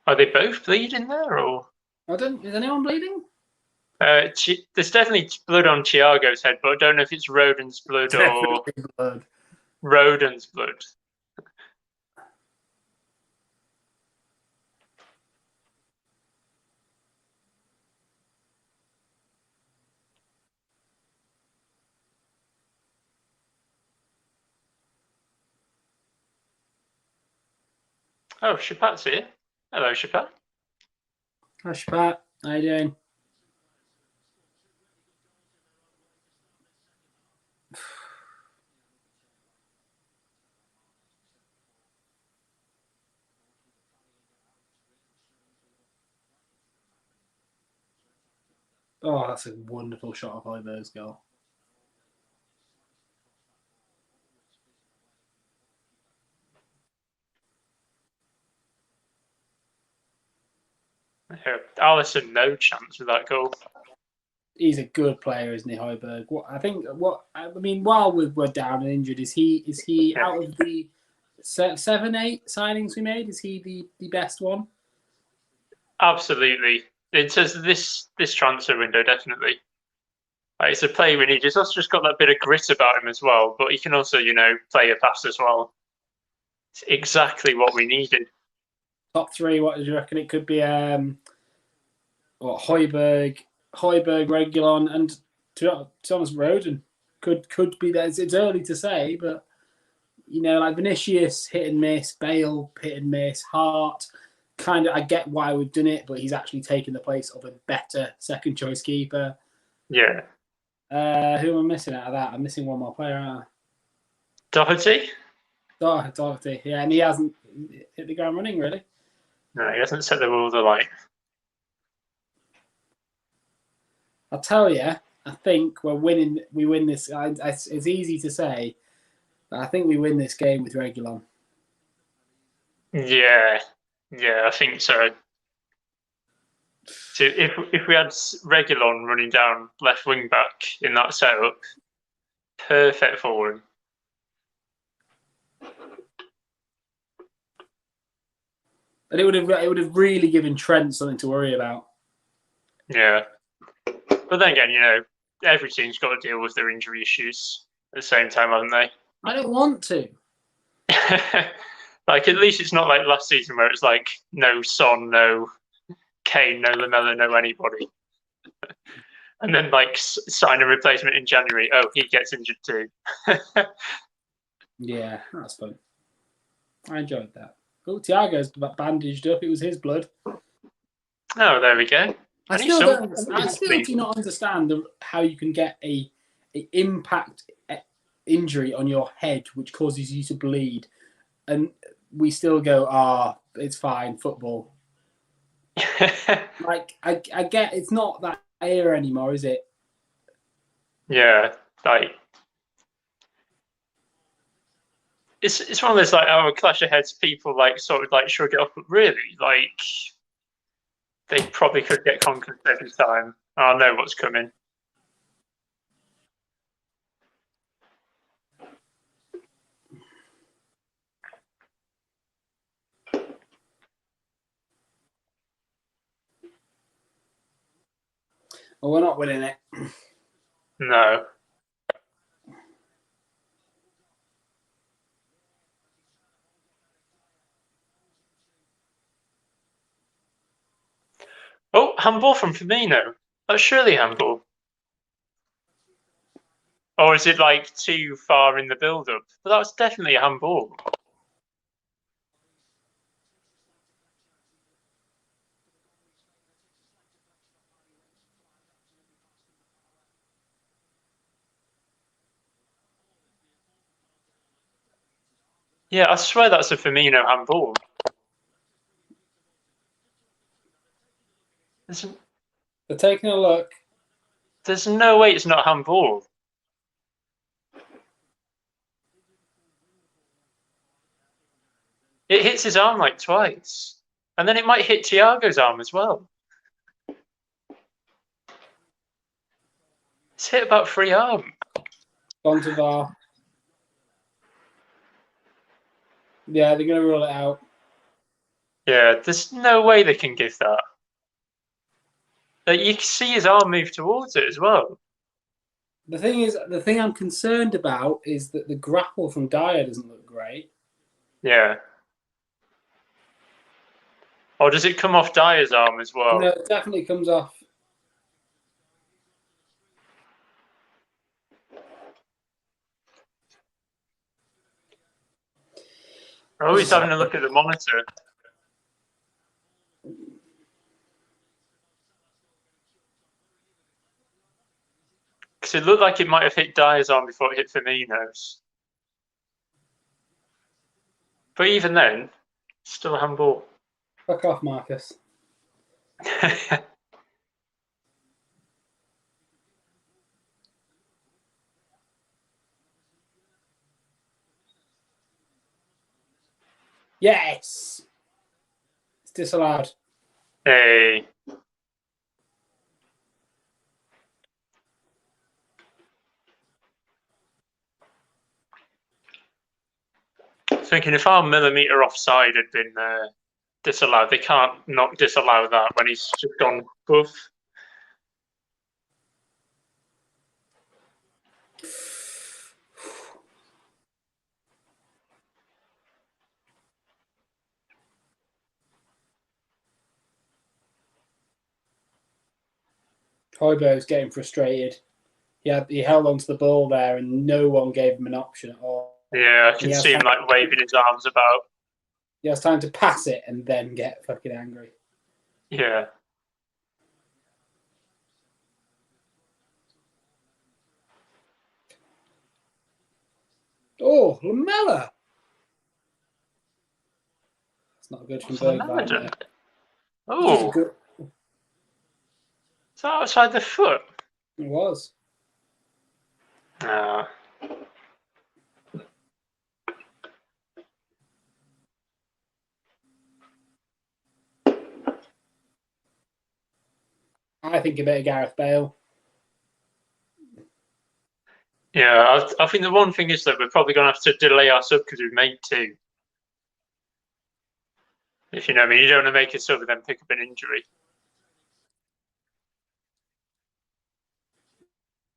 B: Are they both bleeding there, or?
C: Is anyone bleeding?
B: There's definitely blood on Thiago's head, but I don't know if it's Rodon's blood or
C: blood.
B: Rodon's blood. Oh, Chapat's here. Hello, Chapat.
C: Hi, Chapat. How you doing? Oh, that's a wonderful shot of Hojbjerg's goal.
B: Alisson, no chance with that goal.
C: He's a good player, isn't he, Hojbjerg? I mean, while we're down and injured, is he out of the 7-8 signings we made? Is he the best one?
B: Absolutely. In terms of this transfer window, definitely. It's a player we need. He's also just got that bit of grit about him as well, but he can also, play a pass as well. It's exactly what we needed.
C: Top three, what do you reckon? It could be Hojbjerg, Reguilon, and to be honest, Rodon could be there. It's early to say, but like Vinicius hit and miss, Bale hit and miss, Hart. Kind of, I get why we've done it, but he's actually taken the place of a better second choice keeper.
B: Yeah.
C: Who am I missing out of that? I'm missing one more player, aren't I?
B: Doherty?
C: Doherty, yeah, and he hasn't hit the ground running, really.
B: No, he hasn't set the world alight.
C: I'll tell you, I think we win this. It's easy to say, but I think we win this game with Reguilon.
B: Yeah, I think so. So if we had Reguilon running down left wing back in that setup, perfect for him.
C: And it would have really given Trent something to worry about.
B: Yeah, but then again, every team's got to deal with their injury issues at the same time, haven't they?
C: I don't want to.
B: Like, at least it's not like last season where it's like no Son, no Kane, no Lamella, no anybody. And then like sign a replacement in January. Oh, he gets injured too.
C: Yeah, that's fun. I enjoyed that. Oh, Thiago's bandaged up. It was his blood.
B: Oh, there we go.
C: I still do not understand how you can get a impact injury on your head which causes you to bleed, and we still go, it's fine, football. Like I get it's not that era anymore, is it?
B: Yeah, like it's one of those like clash of heads. People like sort of like shrug it off, but really, like they probably could get conquered every time. I know what's coming.
C: Well, we're not winning it.
B: No. Oh, handball from Firmino. That's surely handball. Or is it like too far in the build-up? But that was definitely a handball. Yeah, I swear that's a Firmino handball.
C: They're taking a look.
B: There's no way it's not handball. It hits his arm like twice. And then it might hit Thiago's arm as well. It's hit about 3 arms.
C: Gone to VAR. Yeah, they're going to rule it out.
B: Yeah, there's no way they can give that. Like, you can see his arm move towards it as well.
C: The thing I'm concerned about is that the grapple from Dyer doesn't look great.
B: Yeah. Or does it come off Dyer's arm as well?
C: No, it definitely comes off.
B: Oh, he's having a look at the monitor. Because it looked like it might have hit Dyer's arm before it hit Firmino's. But even then, still a handball.
C: Fuck off, Marcus. Yes! It's disallowed.
B: Hey. Thinking if our millimetre offside had been disallowed, they can't not disallow that when he's just gone buff.
C: Hojbjerg's getting frustrated. He held onto the ball there and no one gave him an option at all.
B: Yeah, I can see him like waving his arms about.
C: He has time to pass it and then get fucking angry.
B: Yeah.
C: Oh, Lamella! It's not good from Bergwijn.
B: Oh. Is that outside the foot?
C: It was.
B: No.
C: I think a bit of Gareth Bale.
B: Yeah, I think the one thing is that we're probably going to have to delay our sub because we've made 2. If you know what I mean, you don't want to make a sub and then pick up an injury.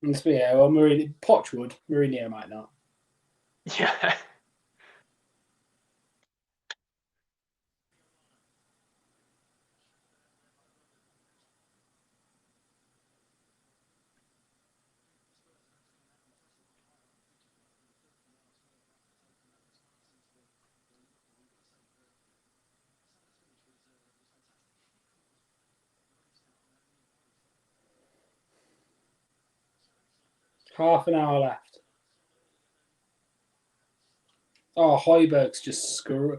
C: Yeah, well, Poch would. Mourinho might not.
B: Yeah.
C: Half an hour left. Oh, Hojbjerg's just screw.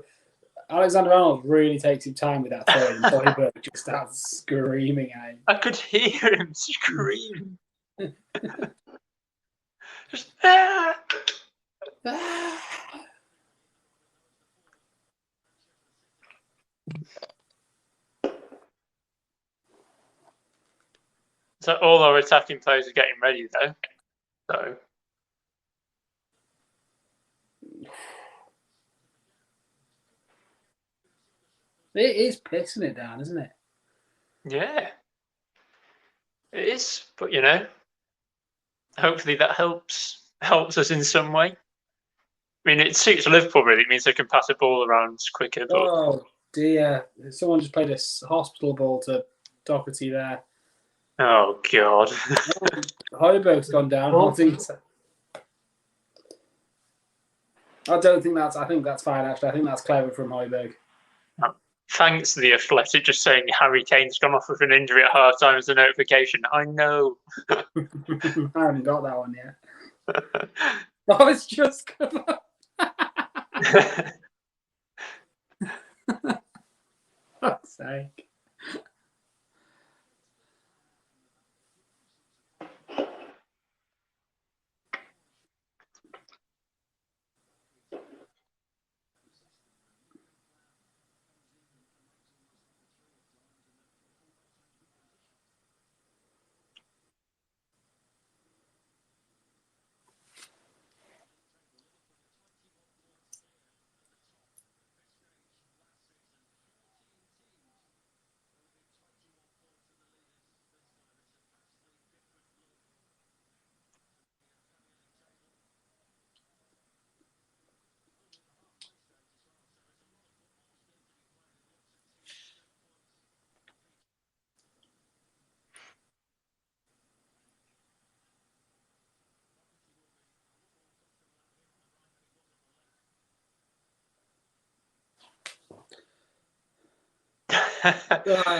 C: Alexander Arnold really takes his time with that throw, and Hojbjerg just starts screaming at him.
B: I could hear him scream. Just So all our attacking players are getting ready though. So
C: It is pissing it down, isn't it?
B: yeah. It is, but you know, hopefully that helps us in some way. I mean, it suits Liverpool really. It means they can pass a ball around quicker. But
C: oh dear, someone just played a hospital ball to Doherty there.
B: Oh God.
C: Hojbjerg's gone down.
B: Oh.
C: I don't think that's. I think that's fine. Actually, I think that's clever from Hojbjerg.
B: Thanks to the Athletic just saying Harry Kane's gone off with an injury at half time as a notification. I know.
C: I haven't got that one yet. Oh, it's just come up. Fuck's sake.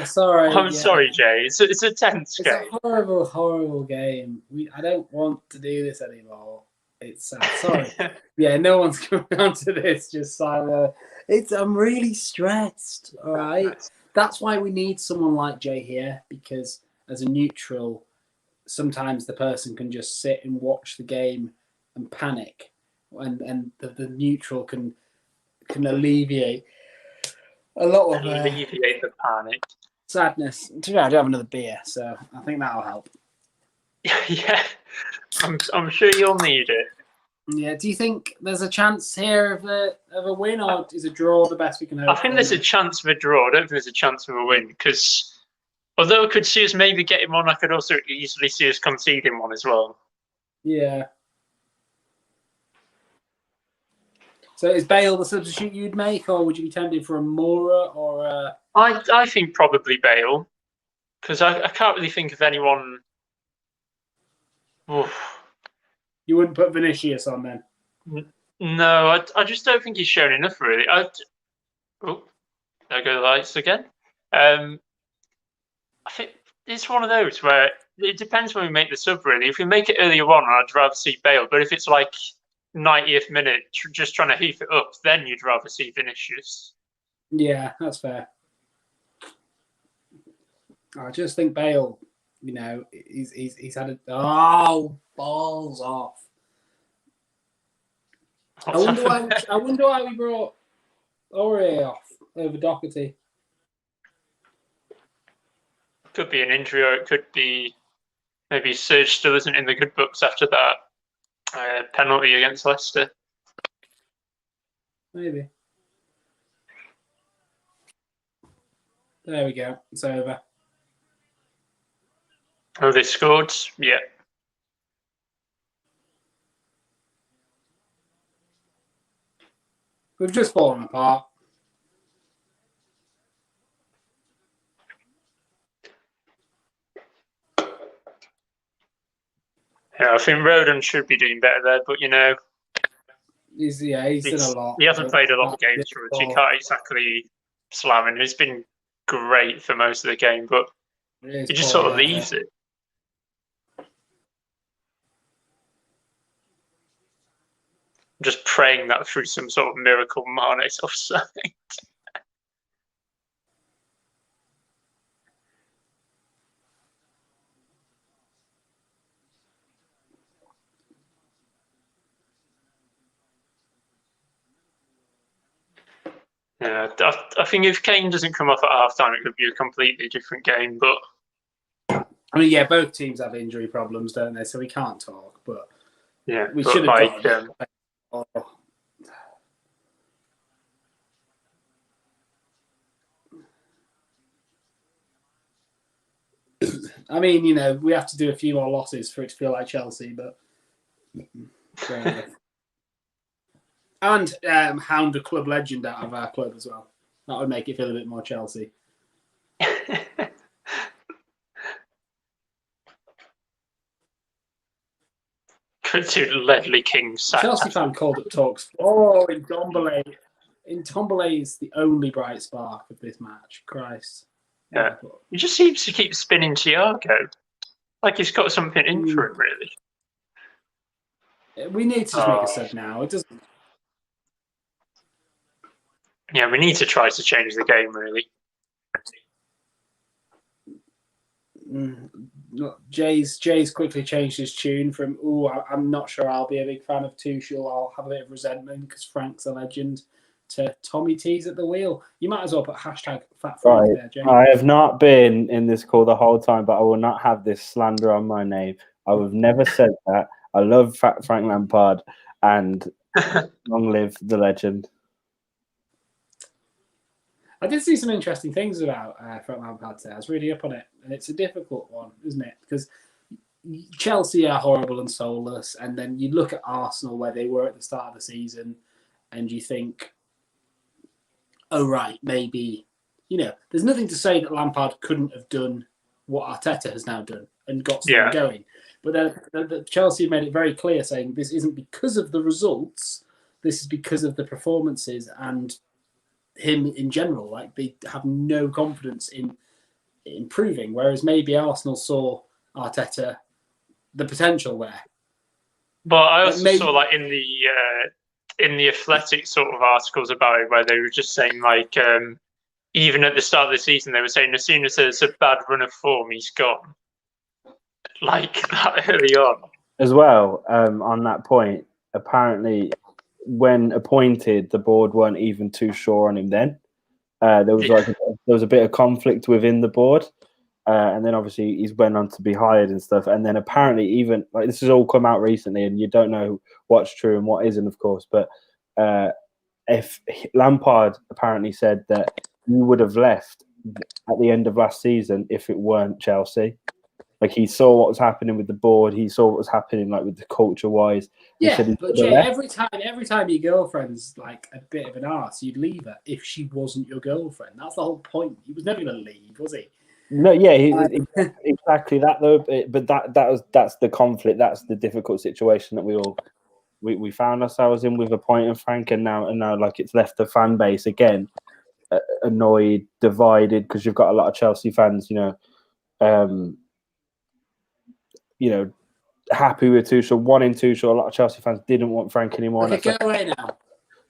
C: Sorry.
B: I'm sorry, Jay. It's a tense game.
C: It's a horrible, horrible game. I don't want to do this anymore. It's sad. Sorry. Yeah, no one's coming on to this. Just Salah. I'm really stressed. All right. That's why we need someone like Jay here, because as a neutral, sometimes the person can just sit and watch the game and panic, and the neutral can alleviate a lot of
B: alleviate the panic.
C: Sadness. To be honest, I do have another beer, so I think that'll help.
B: Yeah, I'm sure you'll need it.
C: Yeah. Do you think there's a chance here of a win, or is a draw the best we can hope?
B: I think there's a chance of a draw. I don't think there's a chance of a win, because although I could see us maybe getting one, I could also easily see us conceding one as well.
C: Yeah. So is Bale the substitute you'd make, or would you be tempted for a Moura or a...
B: I think probably Bale, because I can't really think of anyone. Oof.
C: You wouldn't put Vinicius on then?
B: No, I just don't think he's shown enough, really. Oh, there go the lights again. I think it's one of those where it depends when we make the sub, really. If we make it earlier on, I'd rather see Bale. But if it's like 90th minute, just trying to heat it up, then you'd rather see Vinicius.
C: Yeah, that's fair. I just think Bale, he's had a... Oh, balls off. I wonder why we brought Aurier off over Doherty.
B: Could be an injury, or it could be maybe Serge still isn't in the good books after that penalty against Leicester.
C: Maybe. There we go. It's over.
B: Oh, they scored? Yeah.
C: We've just fallen apart.
B: Yeah, I think Rodon should be doing better there, but
C: he's done a lot.
B: He hasn't played a lot of games for us. You can't exactly slam him. He's been great for most of the game, but he just sort of leaves it. I'm just praying that through some sort of miracle Mane's offside. Yeah, I think if Kane doesn't come off at half-time, it could be a completely different game. But
C: I mean, yeah, both teams have injury problems, don't they? So we can't talk. But
B: yeah,
C: we should have done. I mean, we have to do a few more losses for it to feel like Chelsea, but and hound a club legend out of our club as well. That would make it feel a bit more Chelsea.
B: to Ledley King's sack.
C: Chelsea fan called up talks. Oh, in Dombele. In Dombele is the only bright spark of this match. Christ.
B: Yeah. He just seems to keep spinning Thiago. Like he's got something in for him, really.
C: We need to just make a sub now. It doesn't.
B: Yeah, we need to try to change the game, really.
C: Jay's quickly changed his tune from I'm not sure I'll be a big fan of Tuchel. I'll have a bit of resentment because Frank's a legend. To Tommy T's at the wheel. You might as well put hashtag Fat Frank there, Jay.
D: I have not been in this call the whole time, but I will not have this slander on my name. I have never said that. I love Fat Frank Lampard, and long live the legend.
C: I did see some interesting things about Frank Lampard today. I was really up on it, and it's a difficult one, isn't it? Because Chelsea are horrible and soulless, and then you look at Arsenal where they were at the start of the season, and you think, oh, right, maybe, there's nothing to say that Lampard couldn't have done what Arteta has now done and got something going. But then Chelsea made it very clear, saying this isn't because of the results, this is because of the performances and him in general. Like, they have no confidence in improving, whereas maybe Arsenal saw Arteta, the potential there.
B: But I also saw, like, in the Athletic sort of articles about it, where they were just saying, like, even at the start of the season, they were saying as soon as there's a bad run of form, he's gone. Like, that early on. As
D: well, on that point, apparently, when appointed, the board weren't even too sure on him then. There was a bit of conflict within the board. And then obviously he's went on to be hired and stuff. And then apparently even, like, this has all come out recently and you don't know what's true and what isn't, of course. But if Lampard apparently said that he would have left at the end of last season if it weren't Chelsea. Like, he saw what was happening with the board. He saw what was happening, like, with the culture-wise.
C: Yeah, but Jay, every time your girlfriend's, like, a bit of an arse, you'd leave her if she wasn't your girlfriend. That's the whole point. He was never going to leave, was he?
D: No, yeah, exactly that though. But that's the conflict. That's the difficult situation that we found ourselves in with appointing Frank, and now like it's left the fan base again annoyed, divided, because you've got a lot of Chelsea fans, happy with Tuchel, wanting Tuchel. A lot of Chelsea fans didn't want Frank anymore.
C: Okay, go away now.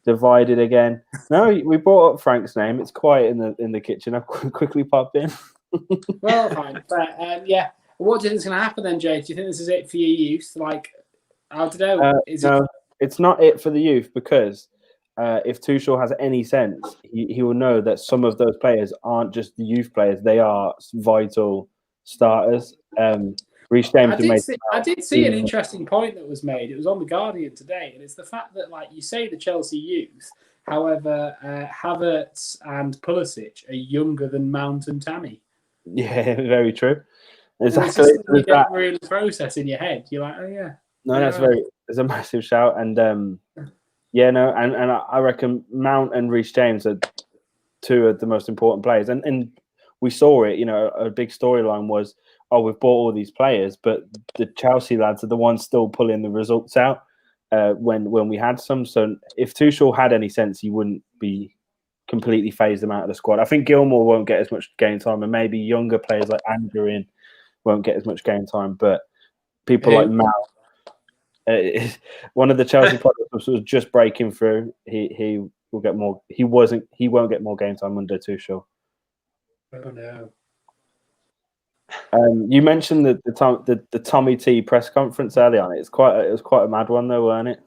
D: Divided again. No, we brought up Frank's name. It's quiet in the kitchen. I've quickly popped in.
C: Well, fine. But, yeah. What do you think is going to happen then, Jay? Do you think this is it for your youth? Like, I don't know.
D: It's not it for the youth, because if Tuchel has any sense, he will know that some of those players aren't just the youth players. They are vital starters.
C: I did see an interesting point that was made. It was on The Guardian today, and it's the fact that, like, you say the Chelsea youth, however, Havertz and Pulisic are younger than Mount and Tammy.
D: Yeah, very true. Exactly.
C: You get really process in your head. You're like, oh yeah.
D: No, it's a massive shout, and I reckon Mount and Reece James are two of the most important players, and we saw it. A big storyline was, we've bought all these players, but the Chelsea lads are the ones still pulling the results out when we had some. So if Tuchel had any sense, he wouldn't be completely phased them out of the squad. I think Gilmour won't get as much game time, and maybe younger players like Andrew won't get as much game time. But people like Mount, one of the Chelsea products was just breaking through. He will get more. He won't get more game time under Tuchel.
C: Oh no.
D: You mentioned the Tommy T press conference earlier on. It was quite a mad one though, weren't it?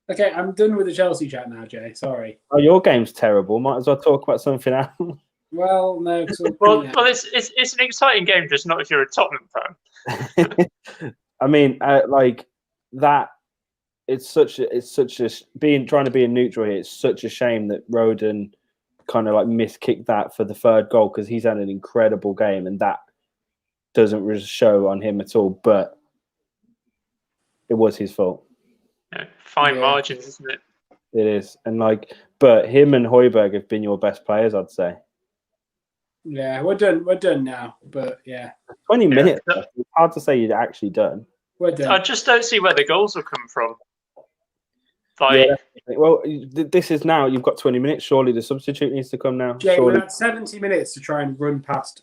C: Okay, I'm done with the Chelsea chat now, Jay. Sorry.
D: Oh, your game's terrible. Might as well talk about something else.
C: Well, no.
B: Well, it's an exciting game, just not if you're a Tottenham fan.
D: I mean, like that. It's such a trying to be a neutral here. It's such a shame that Rodon kind of like miskicked that for the third goal, because he's had an incredible game, and that doesn't show on him at all. But it was his fault.
B: Fine margins, isn't it?
D: It is, and but him and Hojbjerg have been your best players, I'd say.
C: Yeah, we're done now. But yeah,
D: 20 minutes. It's hard to say you're actually done.
C: We're done.
B: I just don't see where the goals will come from.
D: Yeah, well, this is now. You've got 20 minutes. Surely the substitute needs to come now.
C: Jay,
D: Surely.
C: we had 70 minutes to try and run past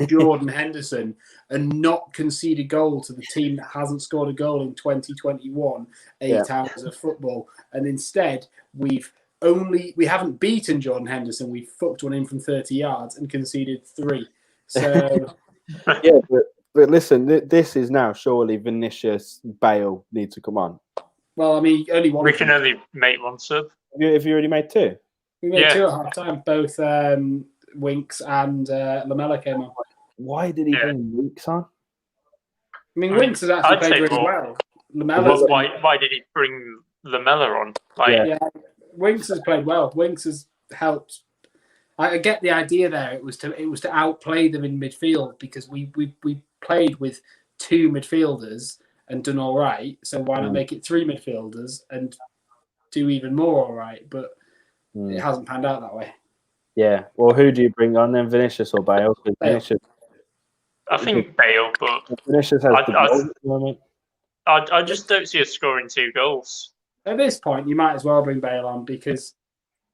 C: Jordan Henderson and not concede a goal to the team that hasn't scored a goal in 2021, 8 hours of football. And instead, we haven't beaten Jordan Henderson. We fucked one in from 30 yards and conceded 3. So
D: yeah, but listen, this is now surely Vinicius, Bale need to come on.
C: Well, I mean, only one.
B: We can only make one sub.
D: Have you already made 2?
C: We made 2 at half time. Both Winks and Lamella came on.
D: Why did he bring Winks on?
C: I mean, Winks has actually played really well.
B: Why did he bring Lamella on?
C: Winks has played well. Winks has helped. I get the idea there. It was to outplay them in midfield because we played with 2 midfielders and done all right. So why not make it 3 midfielders and do even more all right? But it hasn't panned out that way.
D: Yeah. Well, who do you bring on then, Vinicius or Bale? Vinicius.
B: I think Bale, but
D: Vinicius has the goal at the moment.
B: I just don't see us scoring 2 goals.
C: At this point, you might as well bring Bale on because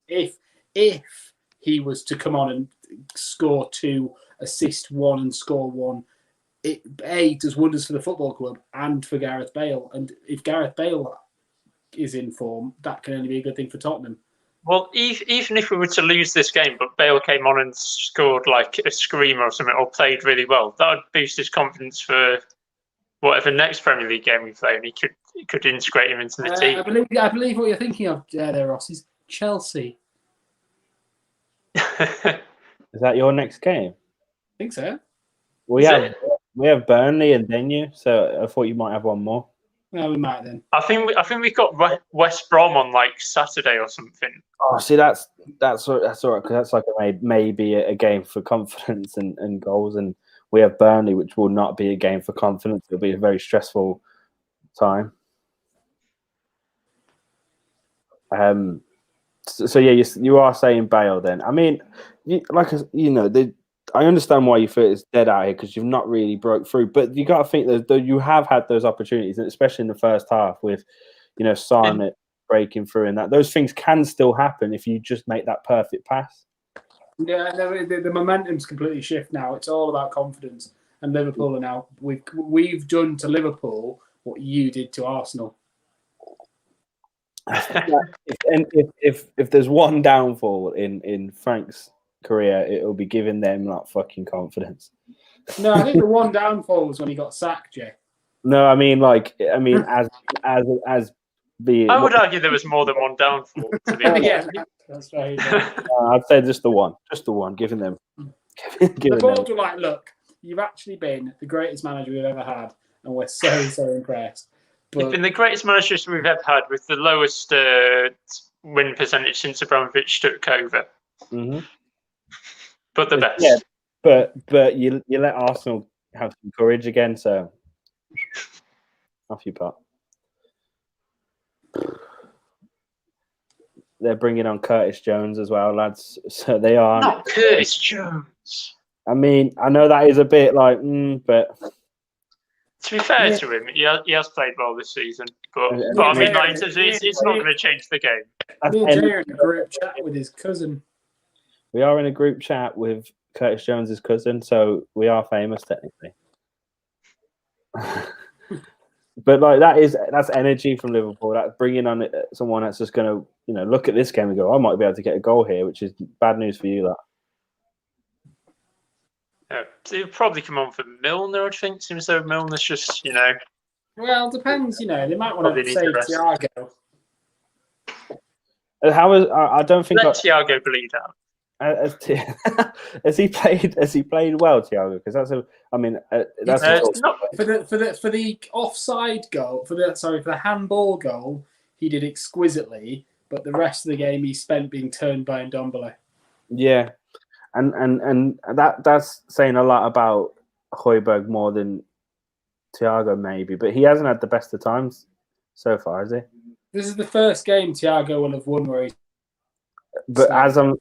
C: if he was to come on and score 2, assist 1 and score 1, it does wonders for the football club and for Gareth Bale. And if Gareth Bale is in form, that can only be a good thing for Tottenham.
B: Well, even if we were to lose this game, but Bale came on and scored like a screamer or something, or played really well, that would boost his confidence for whatever next Premier League game we play, and he could integrate him into the team.
C: I believe what you're thinking of there, Ross, is Chelsea.
D: Is that your next game?
C: I think so.
D: We have Burnley and then you, so I thought you might have one more.
C: Well, we might then.
B: I think we've got West Brom on like Saturday or something.
D: Oh, see, that's all right because that's like maybe a game for confidence and goals, and we have Burnley, which will not be a game for confidence. It'll be a very stressful time. So yeah, you are saying Bale then. I mean, I understand why you feel it's dead out here because you've not really broke through, but you got to think that you have had those opportunities, and especially in the first half with, Son breaking through and that. Those things can still happen if you just make that perfect pass.
C: Yeah, the momentum's completely shift now. It's all about confidence, and Liverpool are now we've done to Liverpool what you did to Arsenal.
D: if there's one downfall in Frank's career, it'll be giving them like fucking confidence.
C: No, I think the one downfall was when he got sacked, Jay.
D: No, I mean as the.
B: I would argue there was more than one downfall. To be honest.
C: Yeah, that's right.
D: I'd say just the one, giving them.
C: The board were like, look, you've actually been the greatest manager we've ever had, and we're so impressed. But
B: You've been the greatest managers we've ever had with the lowest win percentage since Abramovich took over.
D: Mm-hmm.
B: But the best.
D: Yeah, but you let Arsenal have some courage again, so off you pot. They're bringing on Curtis Jones as well, lads. So they are.
B: Not Curtis Jones.
D: I mean, I know that is a bit like, but.
B: To be fair to him, he has played well this season. But I mean, it's not going to change the game.
C: Me and Jay are in a group chat with his cousin.
D: We are in a group chat with Curtis Jones's cousin, so we are famous technically. But like that's energy from Liverpool. That's bringing on someone that's just going to look at this game and go, I might be able to get a goal here, which is bad news for you. That.
B: He'll probably come on for Milner, I think. Seems though Milner's just,
C: Well, depends, they might want to save Thiago.
D: I don't think
B: let Thiago bleed out.
D: Has he played well, Thiago? Because that's
C: for the offside goal, for the handball goal, he did exquisitely, but the rest of the game he spent being turned by Ndombele.
D: Yeah. And that's saying a lot about Hojbjerg more than Thiago maybe, but he hasn't had the best of times so far, has he?
C: This is the first game Thiago will have won where he.
D: But as I'm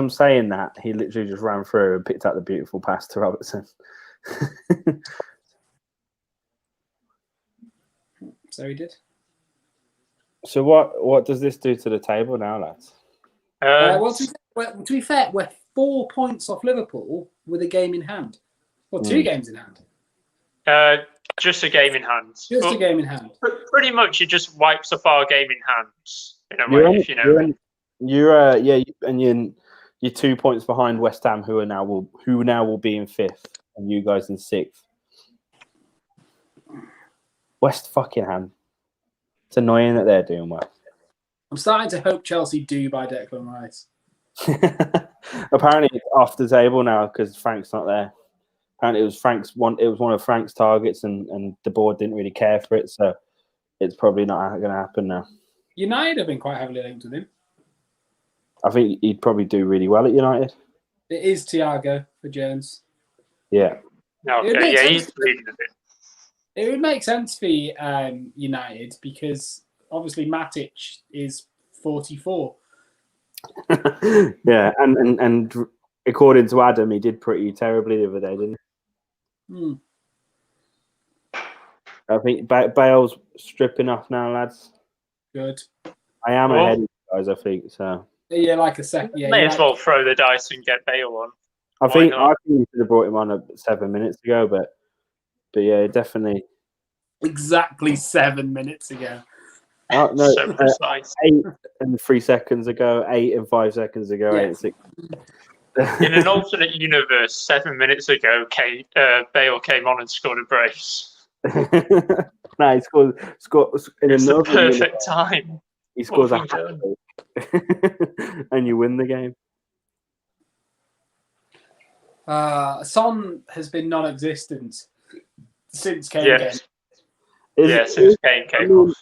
D: saying that, he literally just ran through and picked out the beautiful pass to Robertson.
C: So he did.
D: So what does this do to the table now, lads?
C: Well, to be fair, we're 4 points off Liverpool with a game in hand. Well, 2 games in hand.
B: Just a game in hand.
C: Just a game in hand.
B: Pretty much, it just wipes off our game in hand in a way, if you know.
D: You're 2 points behind West Ham, who now will be in 5th, and you guys in 6th. West fucking Ham. It's annoying that they're doing well.
C: I'm starting to hope Chelsea do buy Declan Rice.
D: Apparently, it's off the table now because Frank's not there. Apparently, it was one of Frank's targets, and the board didn't really care for it, so it's probably not going to happen now.
C: United have been quite heavily linked with him.
D: I think he'd probably do really well at United.
C: It is Thiago for Jones.
D: Yeah.
B: Okay. Yeah, he's leading a bit.
C: It would make sense for United because obviously Matic is 44.
D: Yeah, and according to Adam, he did pretty terribly the other day, didn't he? I think Bale's stripping off now, lads.
C: Good.
D: I am ahead of you guys, I think. So
C: yeah, like a second. Yeah,
B: may as well throw the dice and get Bale on.
D: I think you should have brought him on 7 minutes ago, but yeah, definitely.
C: Exactly 7 minutes ago.
D: Oh, no,
B: so precise.
D: 8 and 3 seconds ago, 8 and 5 seconds ago, 8 and 6.
B: In an alternate universe, 7 minutes ago, Bale came on and scored a brace.
D: No, he scored in
B: it's
D: another
B: the perfect time.
D: He scores a hat and you win the game.
C: Son has been non-existent since Kane came.
B: Since Kane came off.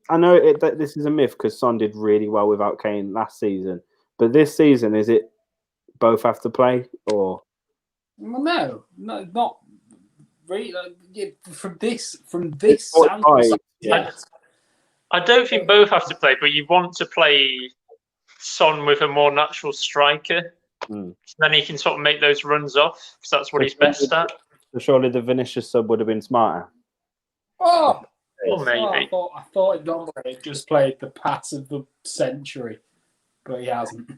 D: I know that this is a myth because Son did really well without Kane last season, but this season, is it both have to play or?
C: Well, no, not really. From this
B: I don't think both have to play, but you want to play Son with a more natural striker. So then he can sort of make those runs off because that's what he's best at.
D: So surely the Vinicius sub would have been smarter.
B: Or maybe.
C: I thought Ndombele had just played the pass of the century, but he hasn't.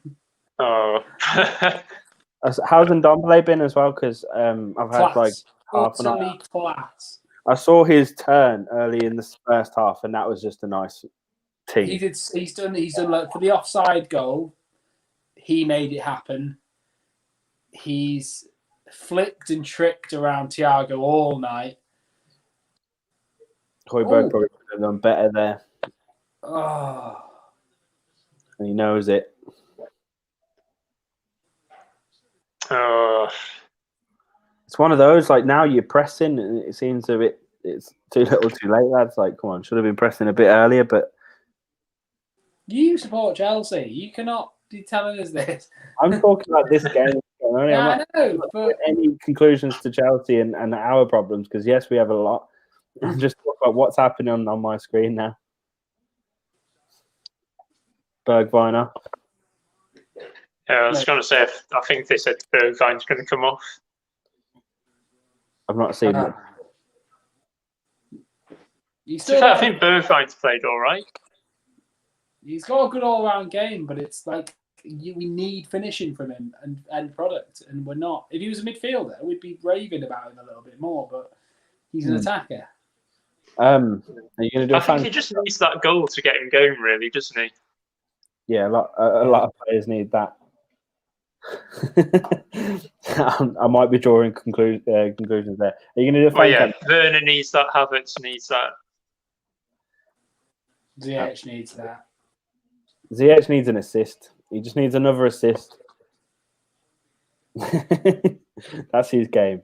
B: Oh.
D: How's Ndombele been as well? Because I've had like half an hour.
C: Class.
D: I saw his turn early in the first half, and that was just a nice team.
C: He's done like for the offside goal. He made it happen. He's flicked and tricked around Thiago all night.
D: Hojbjerg probably could have done better there.
C: Oh.
D: And he knows it. It's one of those, like, now you're pressing, and it seems it's too little too late, lads. Like, come on, should have been pressing a bit earlier, but...
C: You support Chelsea. You cannot be telling us this.
D: I'm talking about this game.
C: I know, but...
D: any conclusions to Chelsea and our problems, because, yes, we have a lot. Just talk about what's happening on my screen now. Bergwijn.
B: Yeah, I was going to say, I think they said Bergwijn's going to come off.
D: I've not seen it.
B: I think Bergwijn's played all right.
C: He's got a good all-round game, but it's like we need finishing from him and end product, and we're not. If he was a midfielder, we'd be raving about him a little bit more, but he's an attacker.
D: Are you going to do?
B: I think he just needs that goal to get him going, really, doesn't he?
D: Yeah, a lot of players need that. I might be drawing conclusions there. Are you going to do?
B: Werner needs that. Havertz needs that.
C: Ziyech needs that.
D: Ziyech needs an assist. He just needs another assist. That's his game.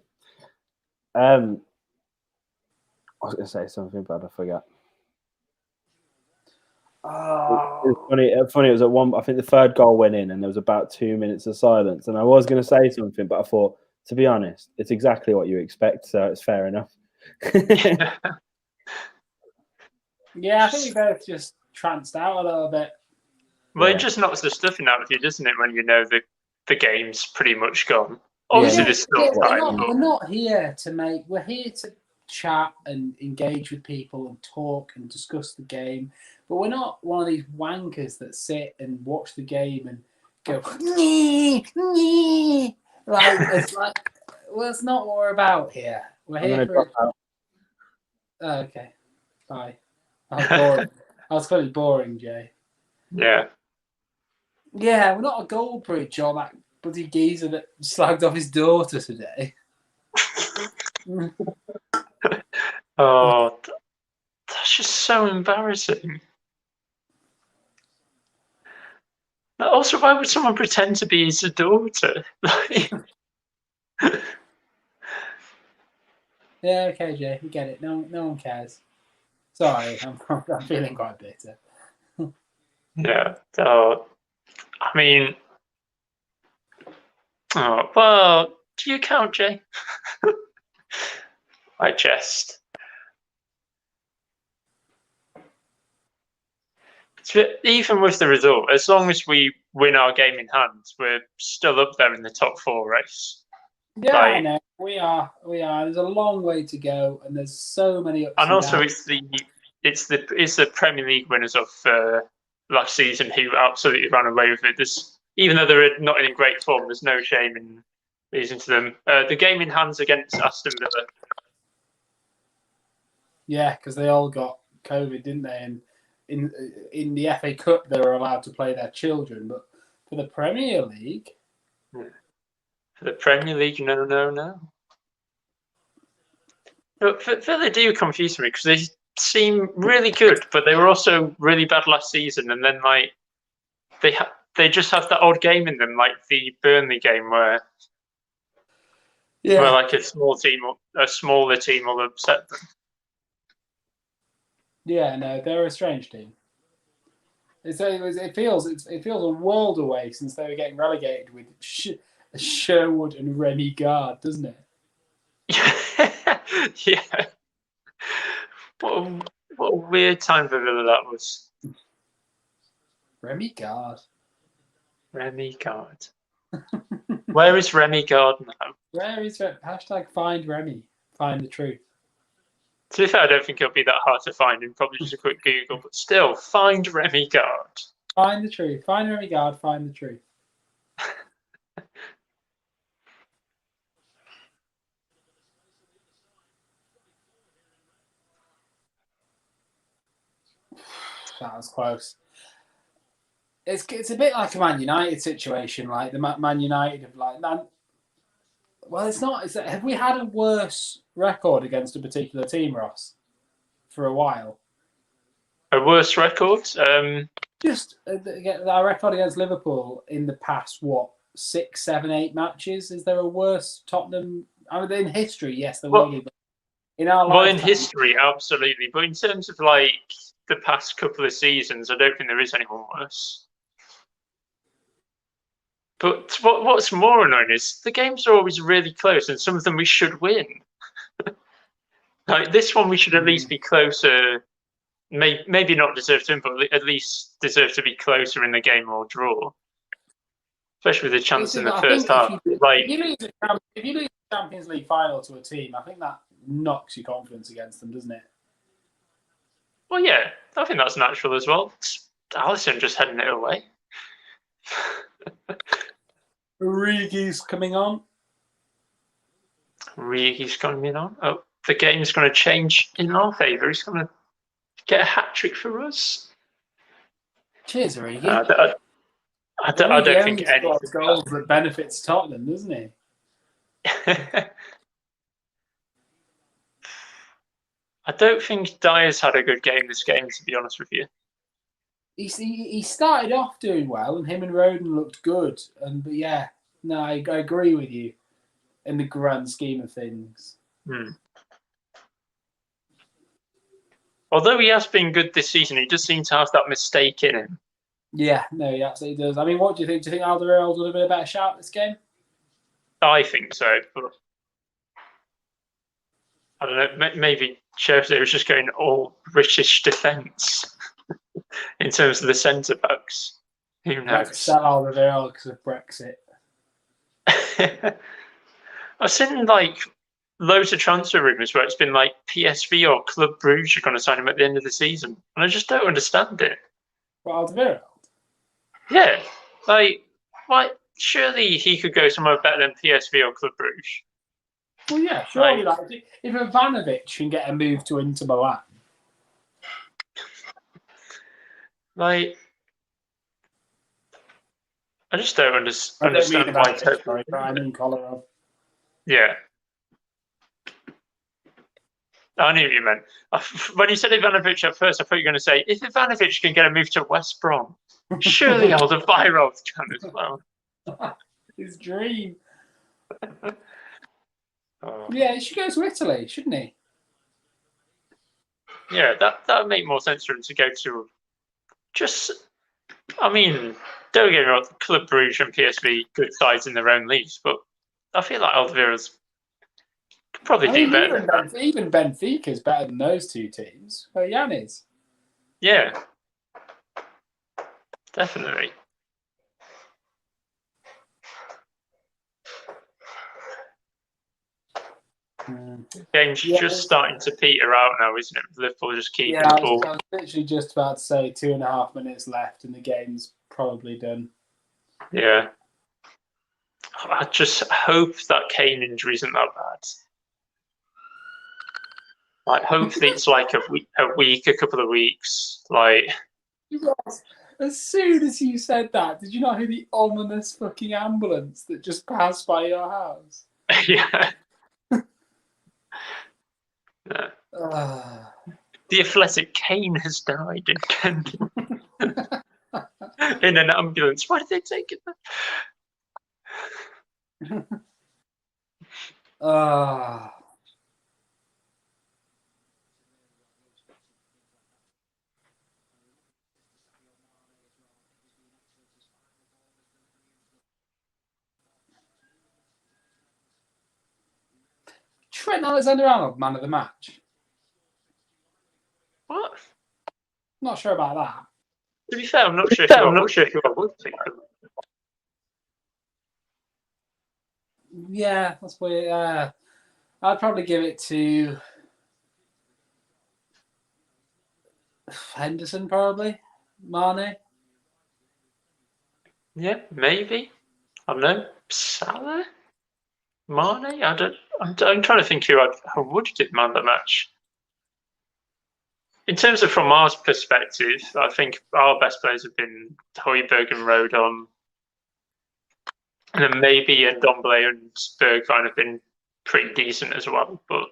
D: I was going to say something, but I forgot. It's funny. It was at one. I think the third goal went in, and there was about 2 minutes of silence. And I was going to say something, but I thought, to be honest, it's exactly what you expect, so it's fair enough.
C: Yeah, I think we both just tranced out a little bit.
B: Well, it just knocks the stuffing out of you, doesn't it, when you know the game's pretty much gone. Obviously, there's still time.
C: We're not here to make... We're here chat and engage with people and talk and discuss the game. But we're not one of these wankers that sit and watch the game and go, nee, nee. It's like, well, it's not what we're about here. We're here for it. Oh, okay. Bye. I was boring. I was clearly boring, Jay.
B: Yeah.
C: Yeah, we're not a gold bridge or that bloody geezer that slagged off his daughter today.
B: Oh, that's just so embarrassing. Also, why would someone pretend to be his daughter?
C: Yeah, okay, Jay, we get it. No one cares. Sorry, I'm feeling quite bitter.
B: Yeah. So, I mean, oh well. Do you count, Jay? I jest. Even with the result, as long as we win our game in hand, we're still up there in the top 4 race.
C: Yeah, I know. We are. There's a long way to go, and there's so many ups and
B: also,
C: downs.
B: it's the Premier League winners of last season who absolutely ran away with it. Even though they're not in great form, there's no shame in losing to them. The game in hands against Aston Villa.
C: Yeah, because they all got COVID, didn't they? And in the FA Cup, they were allowed to play their children, but for the Premier League.
B: Yeah. For the Premier League, no. But Villa do confuse me because they seem really good, but they were also really bad last season. And then they just have that odd game in them, like the Burnley game where like a smaller team will upset them.
C: Yeah, no, they're a strange team. It feels a world away since they were getting relegated with Sherwood and Remy Gard, doesn't it?
B: Yeah. What a weird time for Villa that was.
C: Remy Gard.
B: Where is Remy Gard now?
C: Where is it? Hashtag find Remy. Find the truth.
B: To be fair, I don't think it'll be that hard to find him. Probably just a quick Google, but still, find Remy Gard.
C: Find the truth. Find Remy Gard. Find the truth. That was close. It's a bit like a Man United situation, like the Man United of like man. Well, it's not. Have we had a worse record against a particular team, Ross, for a while?
B: A worse record?
C: Just our record against Liverpool in the past, 6, 7, 8 matches? Is there a worse Tottenham? I mean, in history, yes, there will be. But in our
B: in history, absolutely. But in terms of like the past couple of seasons, I don't think there is anyone worse. But what's more annoying is the games are always really close, and some of them we should win. Like this one, we should at least be closer. Maybe not deserve to win, but at least deserve to be closer in the game or draw. Especially with the chance in the first half.
C: If you lose the Champions League final to a team, I think that knocks your confidence against them, doesn't it?
B: Well, yeah, I think that's natural as well. Alisson just heading it away.
C: Origi's coming on.
B: Oh, the game's going to change in our favour. He's going to get a hat trick for us.
C: Cheers, Origi.
B: I don't think any
C: goals that benefits Tottenham, doesn't he?
B: I don't think Dyer's had a good game this game, to be honest with you.
C: He started off doing well, and him and Rodon looked good. But yeah, no, I agree with you in the grand scheme of things.
B: Although he has been good this season, he does seem to have that mistake in him.
C: Yeah, no, he absolutely does. I mean, what do you think? Do you think Alderweireld would have been a better shout this game?
B: I think so, but I don't know. Maybe Chelsea was just going all British defence in terms of the centre backs. Who knows?
C: Sell Alderweireld because of Brexit.
B: I've seen like loads of transfer rumours where it's been like PSV or Club Brugge are going to sign him at the end of the season, and I just don't understand it.
C: Well, Alderweireld.
B: Yeah, like, why? Surely he could go somewhere better than PSV or Club Brugge.
C: Well, yeah, surely. Like, if Ivanovic can get a move to Inter Milan,
B: like, I just don't understand why.
C: Ivanovic, sorry, but I mean Kolarov.
B: Yeah. I knew what you meant. When you said Ivanovic at first, I thought you were going to say, if Ivanovic can get a move to West Brom, surely Alderweireld can as well.
C: His dream.
B: Oh.
C: Yeah, he should go to Italy, shouldn't he?
B: Yeah, that would make more sense for him to go to. Just, I mean, don't get me wrong, Club Brugge and PSV, good sides in their own leagues, but I feel like Alderweireld's could probably do better than that.
C: Even Benfica's better than those two teams. Well, Jan is.
B: Yeah, definitely. Game's just starting to peter out now, isn't it? Liverpool just keeping the ball.
C: I was literally just about to say 2.5 minutes left and the game's probably done.
B: Yeah. I just hope that Kane injury isn't that bad. Like, hopefully it's like a week, a couple of weeks. Like,
C: as soon as you said that, did you not hear the ominous fucking ambulance that just passed by your house?
B: Yeah. The athletic Kane has died in Kent. In an ambulance. Why did they take it?
C: Trent Alexander-Arnold, man of the match.
B: What?
C: Not sure about that.
B: To be fair, I'm not sure who I would think.
C: Yeah, that's weird. I'd probably give it to Henderson, probably. Mane.
B: Yeah, maybe. I don't know. Salah? Mane? I'm trying to think who I would give man of the match. In terms of from our perspective, I think our best players have been Hojbjerg and Rodon. And then maybe Ndombele and Bergwijn have been pretty decent as well. But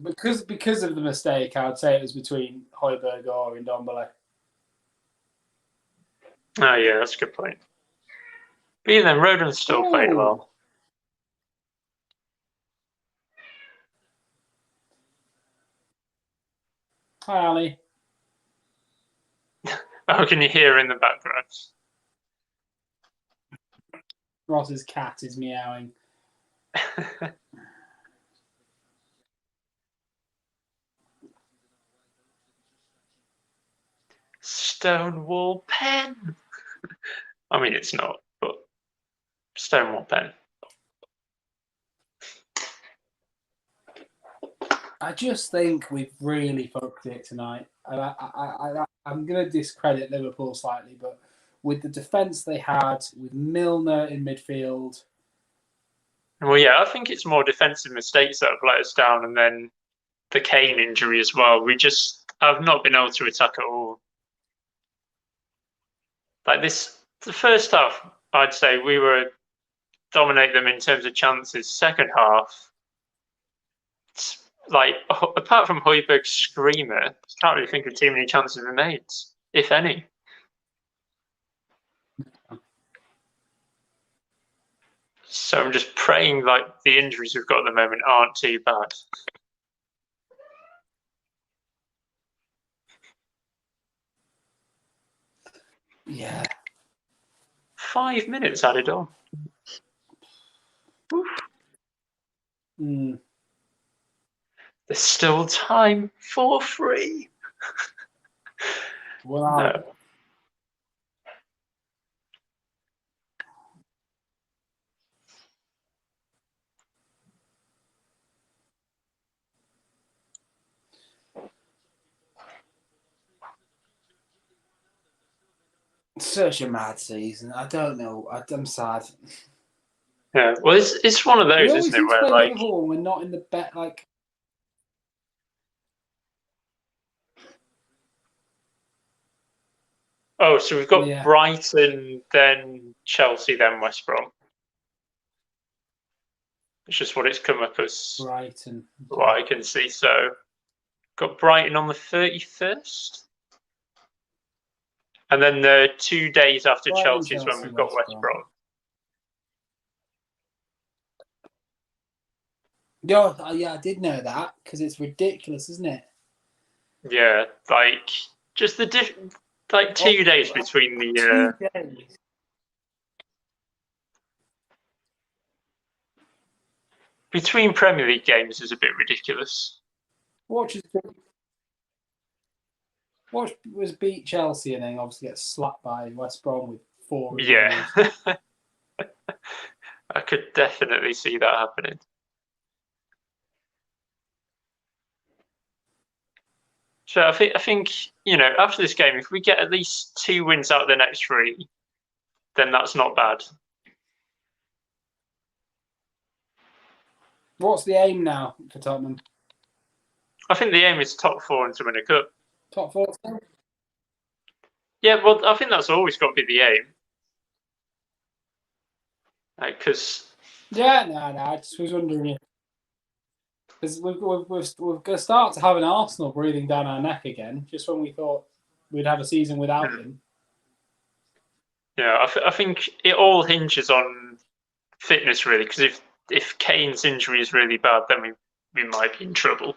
C: because of the mistake, I would say it was between Hojbjerg or Ndombele.
B: Oh yeah, that's a good point. But even then, Rodon still played well.
C: Hi, Ali.
B: How can you hear in the background?
C: Ross's cat is meowing.
B: Stonewall pen. I mean, it's not, but Stonewall pen.
C: I just think we've really fucked it tonight. I'm going to discredit Liverpool slightly, but with the defence they had, with Milner in midfield.
B: Well, yeah, I think it's more defensive mistakes that have let us down, and then the Kane injury as well. We just have not been able to attack at all. Like this, the first half, I'd say we were dominate them in terms of chances. Second half, like apart from Hojbjerg's screamer, I can't really think of too many chances we made, if any. So I'm just praying like the injuries we've got at the moment aren't too bad.
C: Yeah.
B: 5 minutes added on.
C: Mm.
B: There's still time for free.
C: Wow.
B: No.
C: such a mad season. I don't know. I'm sad.
B: Yeah, well, it's one of
C: We
B: those,
C: always
B: isn't it?
C: seem to
B: Where
C: play
B: like,
C: Liverpool when we're not in the bet. Like,
B: oh, so we've got
C: yeah,
B: Brighton, then Chelsea, then West Brom. It's just what it's come up as,
C: Brighton.
B: what I can see. So, got Brighton on the 31st, and then the 2 days after
C: Brighton,
B: Chelsea is when
C: Chelsea,
B: we've got West
C: Brom.
B: Brom.
C: Yeah, I did know that because it's ridiculous, isn't it?
B: Yeah, like just the like 2 days between the.
C: 2 days.
B: Between Premier League games is a bit ridiculous.
C: Watch was beat Chelsea and then obviously get slapped by West Brom with 4.
B: Yeah. I could definitely see that happening. So I think after this game, if we get at least 2 wins out of the next 3, then that's not bad.
C: What's the aim now for Tottenham?
B: I think the aim is top 4 and to win a cup.
C: Top 4?
B: Yeah, well, I think that's always got to be the aim. Because
C: no, I just was wondering because we're going to start to have an Arsenal breathing down our neck again. Just when we thought we'd have a season without them.
B: Yeah, I think it all hinges on fitness really. Because if Kane's injury is really bad, then we might be in trouble.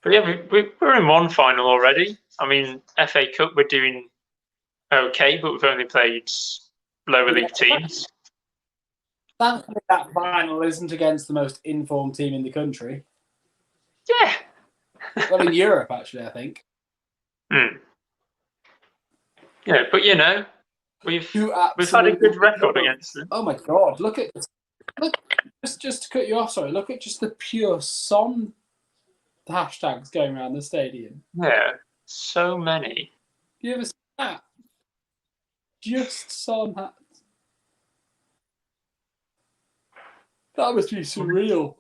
B: But yeah, we're in one final already. I mean, FA Cup, we're doing okay, but we've only played lower league teams.
C: Thankfully, that final isn't against the most informed team in the country.
B: Yeah.
C: Well, in Europe, actually, I think.
B: Yeah, but we've had a good record against them.
C: Oh my God! Look, just to cut you off. Sorry, look at just the pure Son hashtags going around the stadium.
B: Yeah, so many.
C: You ever seen that? Just Son hats. That must be surreal.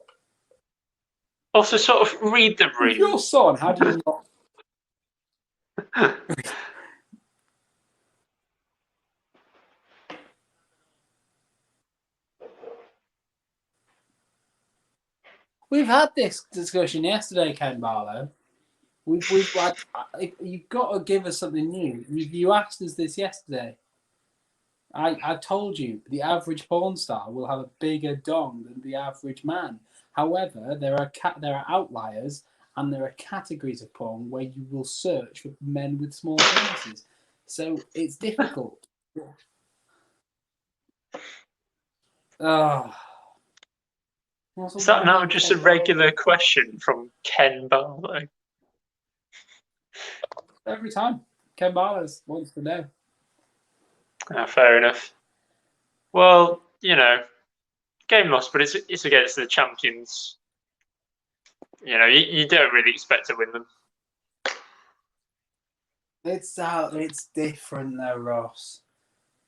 B: Also, sort of read the room.
C: If you're Son, how do you not? We've had this discussion yesterday, Ken Barlow. You've got to give us something new. You asked us this yesterday. I told you the average porn star will have a bigger dong than the average man. However, there are outliers and there are categories of porn where you will search for men with small penises. So it's difficult.
B: Is that now just a regular question from Ken Barlow?
C: Every time. Ken Barlow wants to know.
B: Fair enough. Well, game lost, but it's against the champions. You don't really expect to win them.
C: It's different though, Ross.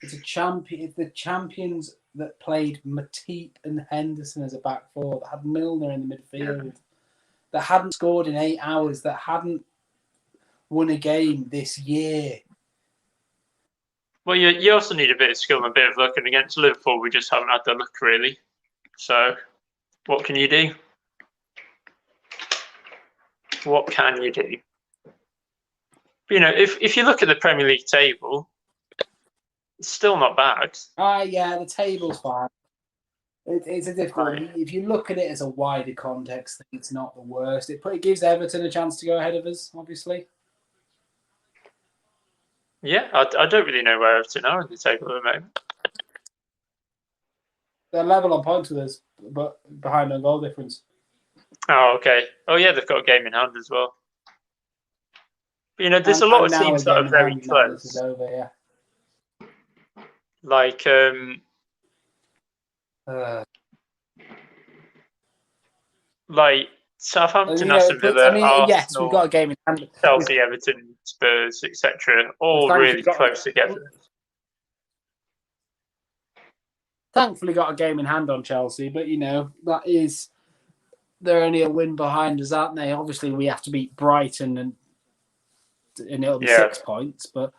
C: It's a champion. It's the champions that played Matip and Henderson as a back four, that had Milner in the midfield, that hadn't scored in 8 hours, that hadn't won a game this year.
B: Well, you also need a bit of skill and a bit of luck, and against Liverpool, we just haven't had the luck really. So, what can you do? What can you do? But, if you look at the Premier League table, it's still not bad.
C: Yeah, the table's fine. It's a difficult. If you look at it as a wider context, it's not the worst. It gives Everton a chance to go ahead of us, obviously.
B: Yeah, I don't really know where Everton are in the table at the moment.
C: They're level on points with us, but behind on goal difference.
B: Oh, okay. Oh, yeah, they've got a game in hand as well. But, there's a lot of teams that are very close.
C: This is over, yeah.
B: Like, Southampton, Aston Villa, Arsenal,
C: yes, we've got a game in hand.
B: Chelsea, Everton, Spurs, etc. All really close together.
C: Thankfully, got a game in hand on Chelsea, but they're only a win behind us, aren't they? Obviously, we have to beat Brighton, and it'll be 6 points. But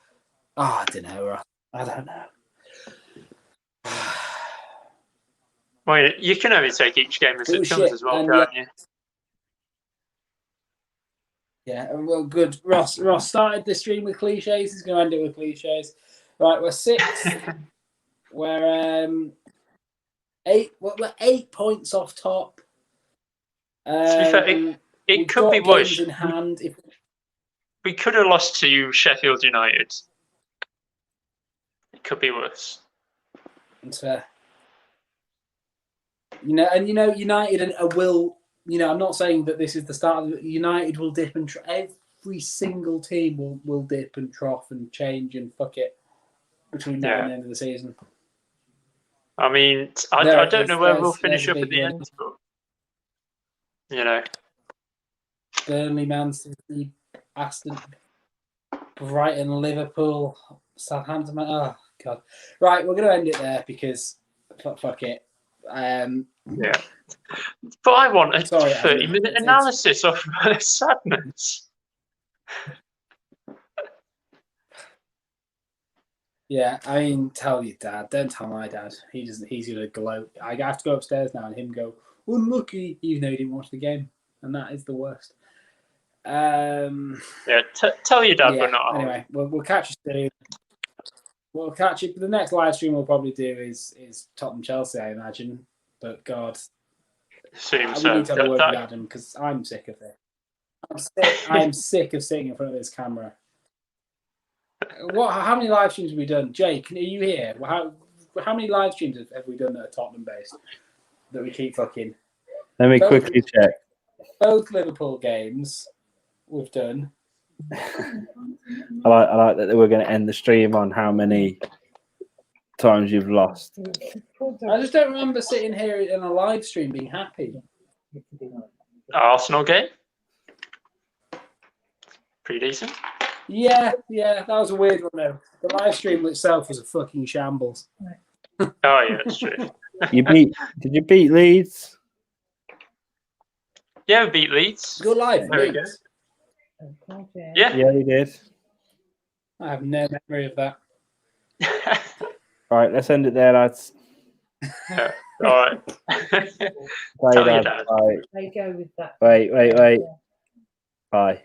C: I don't know. I don't know.
B: Well, you can only take each game as it comes as well, can't you?
C: Yeah, well, good. Ross started the stream with cliches. He's going to end it with cliches. Right, we're 6th. We're 8. Well, we're 8 points off top.
B: To be fair, it could be worse.
C: In hand.
B: We could have lost to Sheffield United. It could be worse.
C: It's fair. United will. I'm not saying that this is the start of it. United will dip and every single team will dip and trough and change and fuck it between now and the end of the season.
B: I mean, I don't know where we'll finish up at the end, but
C: Burnley, Man City, Aston, Brighton, Liverpool, Southampton. Oh god! Right, we're going to end it there because fuck it.
B: Yeah, but I want a 30-minute analysis of sadness.
C: Yeah, I mean, tell your dad. Don't tell my dad. He's gonna gloat. I have to go upstairs now and him go unlucky, even though he didn't watch the game, and that is the worst.
B: Yeah, tell your dad, but not.
C: Anyway, we'll catch you soon. We'll catch you. The next live stream we'll probably do is Tottenham Chelsea, I imagine. But God, we need to have a word with Adam because I'm sick of it. I'm sick of sitting in front of this camera. How many live streams have we done? Jake, are you here? How many live streams have we done that are Tottenham based that we keep fucking?
D: Let me quickly check.
C: Both Liverpool games we've done.
D: I like that we're going to end the stream on how many times you've lost.
C: I just don't remember sitting here in a live stream being happy.
B: Arsenal game? Pretty decent.
C: Yeah, that was a weird one though. The live stream itself was a fucking shambles.
B: Oh yeah, that's true.
D: Did you beat Leeds?
B: Yeah, we beat Leeds.
C: Good live.
B: There we go. Yeah,
D: you did.
C: I have no memory of that.
D: Right, let's end it there, lads.
B: Yeah. All right.
D: Bye,
B: Tell
D: Dad.
B: your dad.
D: Bye.
E: They go with that.
D: Wait. Bye.